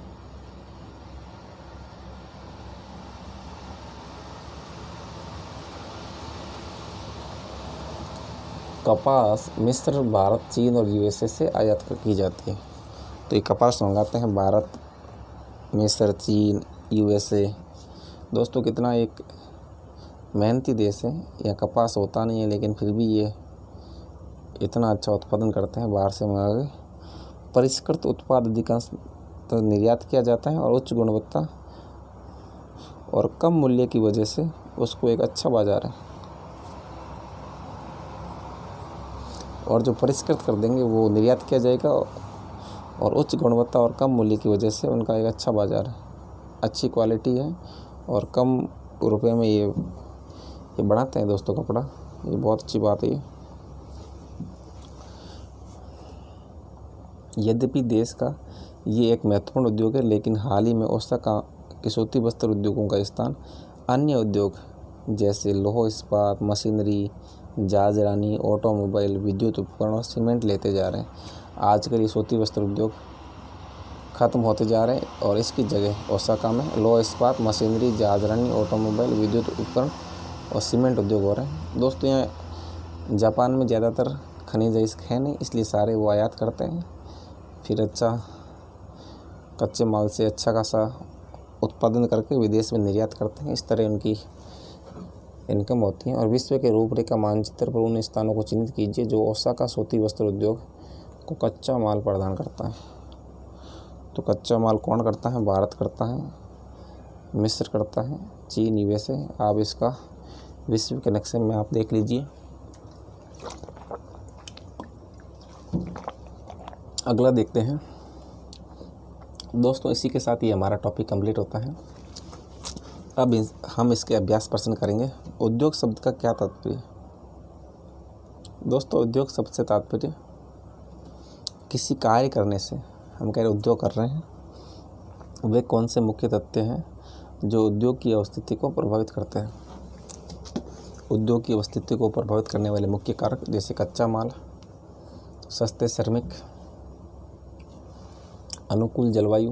कपास मिस्र, भारत, चीन और यूएसए से आयात की जाती है। तो ये कपास मंगाते हैं भारत, मिस्र, चीन, यूएसए। दोस्तों कितना एक मेहनती देश है। यह कपास होता नहीं है लेकिन फिर भी ये इतना अच्छा उत्पादन करते हैं, बाहर से मंगा के। परिष्कृत उत्पाद अधिकांश तो निर्यात किया जाता है और उच्च गुणवत्ता और कम मूल्य की वजह से उसको एक अच्छा बाजार है। और जो परिष्कृत कर देंगे वो निर्यात किया जाएगा और उच्च गुणवत्ता और कम मूल्य की वजह से उनका एक अच्छा बाजार है, अच्छी क्वालिटी है और कम रुपए में ये बनाते हैं दोस्तों कपड़ा। ये बहुत अच्छी बात है। यद्यपि देश का ये एक महत्वपूर्ण उद्योग है, लेकिन हाल ही में ओसाका के सूती वस्त्र उद्योगों का स्थान अन्य उद्योग जैसे लौह इस्पात, मशीनरी, जहाजरानी, ऑटोमोबाइल, विद्युत उपकरण और सीमेंट लेते जा रहे हैं। आजकल ये सूती वस्त्र उद्योग ख़त्म होते जा रहे हैं और इसकी जगह ओसाका में लौह इस्पात, मशीनरी, जहाजरानी, ऑटोमोबाइल, विद्युत उपकरण और सीमेंट उद्योग हो रहे हैं। दोस्तों यहाँ जापान में ज़्यादातर खनिज इसके है नहीं, इसलिए सारे वो आयात करते हैं, फिर अच्छा कच्चे माल से अच्छा खासा उत्पादन करके विदेश में निर्यात करते हैं। इस तरह उनकी इनकम होती है। और विश्व के रूपरेखा मानचित्र पर उन स्थानों को चिन्हित कीजिए जो ओसाका सूती वस्त्र उद्योग को कच्चा माल प्रदान करता है। तो कच्चा माल कौन करता है? भारत करता है, मिस्र करता है, चीन, यूएसए। आप इसका विश्व के नक्शे में आप देख लीजिए। अगला देखते हैं दोस्तों। इसी के साथ ये हमारा टॉपिक कंप्लीट होता है। अब हम इसके अभ्यास प्रश्न करेंगे। उद्योग शब्द का क्या तात्पर्य? दोस्तों उद्योग शब्द से तात्पर्य किसी कार्य करने से, हम कह रहे उद्योग कर रहे हैं, वे कौन से मुख्य तथ्य हैं जो उद्योग की अवस्थिति को प्रभावित करते हैं। उद्योग की अवस्थिति को प्रभावित करने वाले मुख्य कारक जैसे कच्चा माल, सस्ते श्रमिक, अनुकूल जलवायु,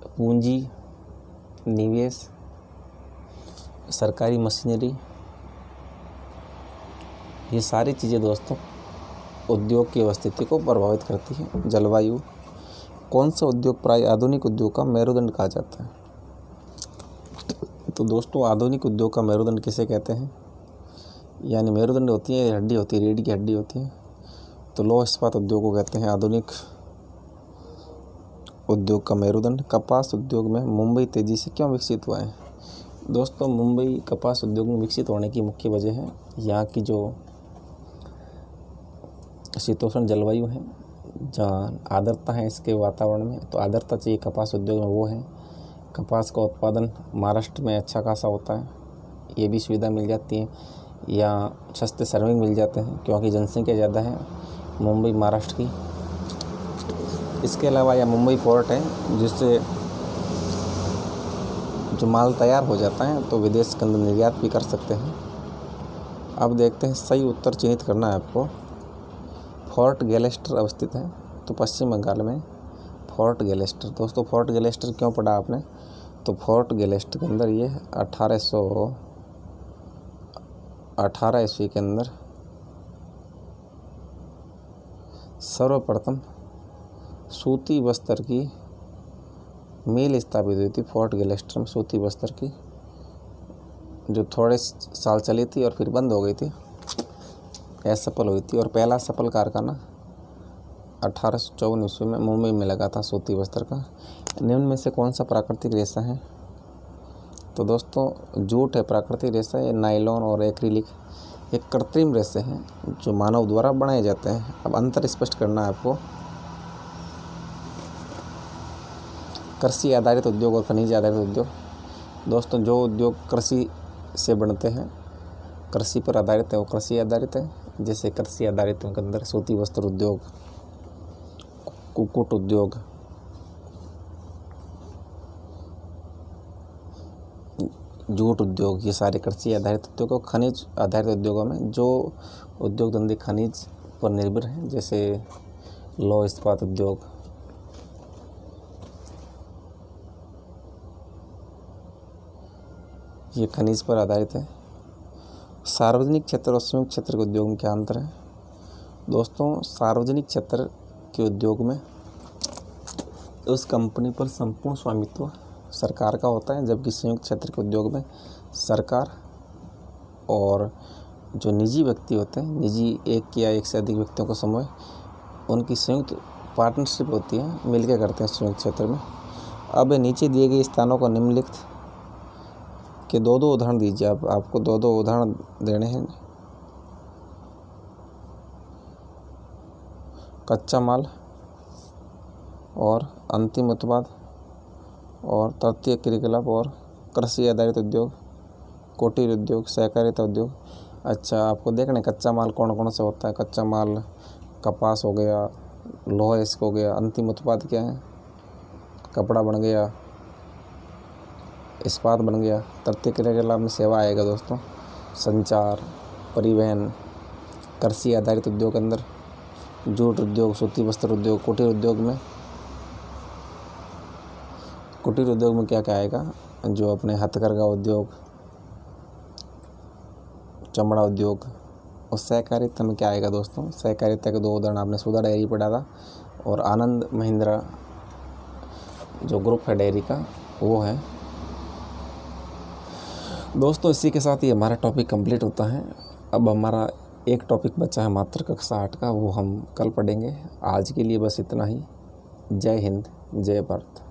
पूंजी निवेश, सरकारी मशीनरी, ये सारी चीज़ें दोस्तों उद्योग की अवस्थिति को प्रभावित करती है। जलवायु, कौन सा उद्योग प्राय आधुनिक उद्योग का मेरुदंड कहा जाता है? तो दोस्तों आधुनिक उद्योग का मेरुदंड किसे कहते हैं? यानी मेरुदंड होती है, हड्डी होती है, रीढ़ की हड्डी होती है। तो लौह इस्पात उद्योग को कहते हैं आधुनिक उद्योग का मेरुदंड। कपास उद्योग में मुंबई तेज़ी से क्यों विकसित हुआ है? दोस्तों मुंबई कपास उद्योग में विकसित होने की मुख्य वजह है यहाँ की जो शीतोष्ण जलवायु है, जहाँ आर्द्रता है इसके वातावरण में। तो आर्द्रता चाहिए कपास उद्योग में, वो है। कपास का उत्पादन महाराष्ट्र में अच्छा खासा होता है, ये भी सुविधा मिल जाती है। यहाँ सस्ते श्रमिक मिल जाते हैं क्योंकि जनसंख्या ज़्यादा है मुंबई महाराष्ट्र की। इसके अलावा यह मुंबई पोर्ट है जिससे जो माल तैयार हो जाता है तो विदेश के अंदर निर्यात भी कर सकते हैं। अब देखते हैं, सही उत्तर चिन्हित करना है आपको। फोर्ट गैलेस्टर अवस्थित है तो पश्चिम बंगाल में फोर्ट गैलेस्टर। दोस्तों फोर्ट गैलेस्टर क्यों पढ़ा आपने? तो फोर्ट गैलेस्टर के अंदर ये 1818 ईस्वी के अंदर सर्वप्रथम सूती वस्त्र की मिल स्थापित हुई थी। फोर्ट गैलेस्टर में सूती वस्त्र की, जो थोड़े साल चली थी और फिर बंद हो गई थी, असफल हुई थी। और पहला सफल कारखाना 1854 ईस्वी में मुंबई में लगा था सूती वस्त्र का। निम्न में से कौन सा प्राकृतिक रेशा है? तो दोस्तों जूट है प्राकृतिक रेशा, ये नायलॉन और एक्रिलिक एक कृत्रिम रेशे हैं जो मानव द्वारा बनाए जाते हैं। अब अंतर स्पष्ट करना है आपको। कृषि आधारित उद्योग और खनिज आधारित उद्योग। दोस्तों जो उद्योग कृषि से बनते हैं, कृषि पर आधारित है, वो कृषि आधारित है। जैसे कृषि आधारित के अंदर सूती वस्त्र उद्योग, कुक्कुट उद्योग, जूट उद्योग, ये सारे कृषि आधारित उद्योग। और खनिज आधारित उद्योगों में जो उद्योग धंधे खनिज पर निर्भर हैं, जैसे लौह इस्पात उद्योग, ये खनिज पर आधारित है। सार्वजनिक क्षेत्र और संयुक्त क्षेत्र के उद्योग में क्या अंतर है? दोस्तों सार्वजनिक क्षेत्र के उद्योग में उस कंपनी पर संपूर्ण स्वामित्व सरकार का होता है, जबकि संयुक्त क्षेत्र के उद्योग में सरकार और जो निजी व्यक्ति होते हैं, निजी एक या एक से अधिक व्यक्तियों का समूह, उनकी संयुक्त पार्टनरशिप होती है, मिलकर करते हैं संयुक्त क्षेत्र में। अब नीचे दिए गए स्थानों को निम्नलिखित के दो उदाहरण दीजिए। आपको दो उदाहरण देने हैं। कच्चा माल और अंतिम उत्पाद और तृतीय क्रियाकलाप और कृषि आधारित उद्योग, कुटीर उद्योग, सहकारिता उद्योग। अच्छा, आपको देखना है कच्चा माल कौन कौन सा होता है। कच्चा माल कपास हो गया, लोहा इस्क हो गया। अंतिम उत्पाद क्या है? कपड़ा बन गया, इस्पात बन गया। तृतीय क्रियाकलाप में सेवा आएगा दोस्तों, संचार, परिवहन। कृषि आधारित उद्योग के अंदर जूट उद्योग, सूती वस्त्र उद्योग। कुटीर उद्योग में क्या क्या आएगा? जो अपने हथकरघा उद्योग, चमड़ा उद्योग। और सहकारिता में क्या आएगा दोस्तों? सहकारिता के दो उदाहरण आपने सुधा डेयरी पढ़ा था और आनंद महिंद्रा जो ग्रुप है डेयरी का, वो है। दोस्तों इसी के साथ ही हमारा टॉपिक कंप्लीट होता है। अब हमारा एक टॉपिक बचा है मात्र कक्षा 8 का, वो हम कल पढ़ेंगे। आज के लिए बस इतना ही। जय हिंद, जय भारत।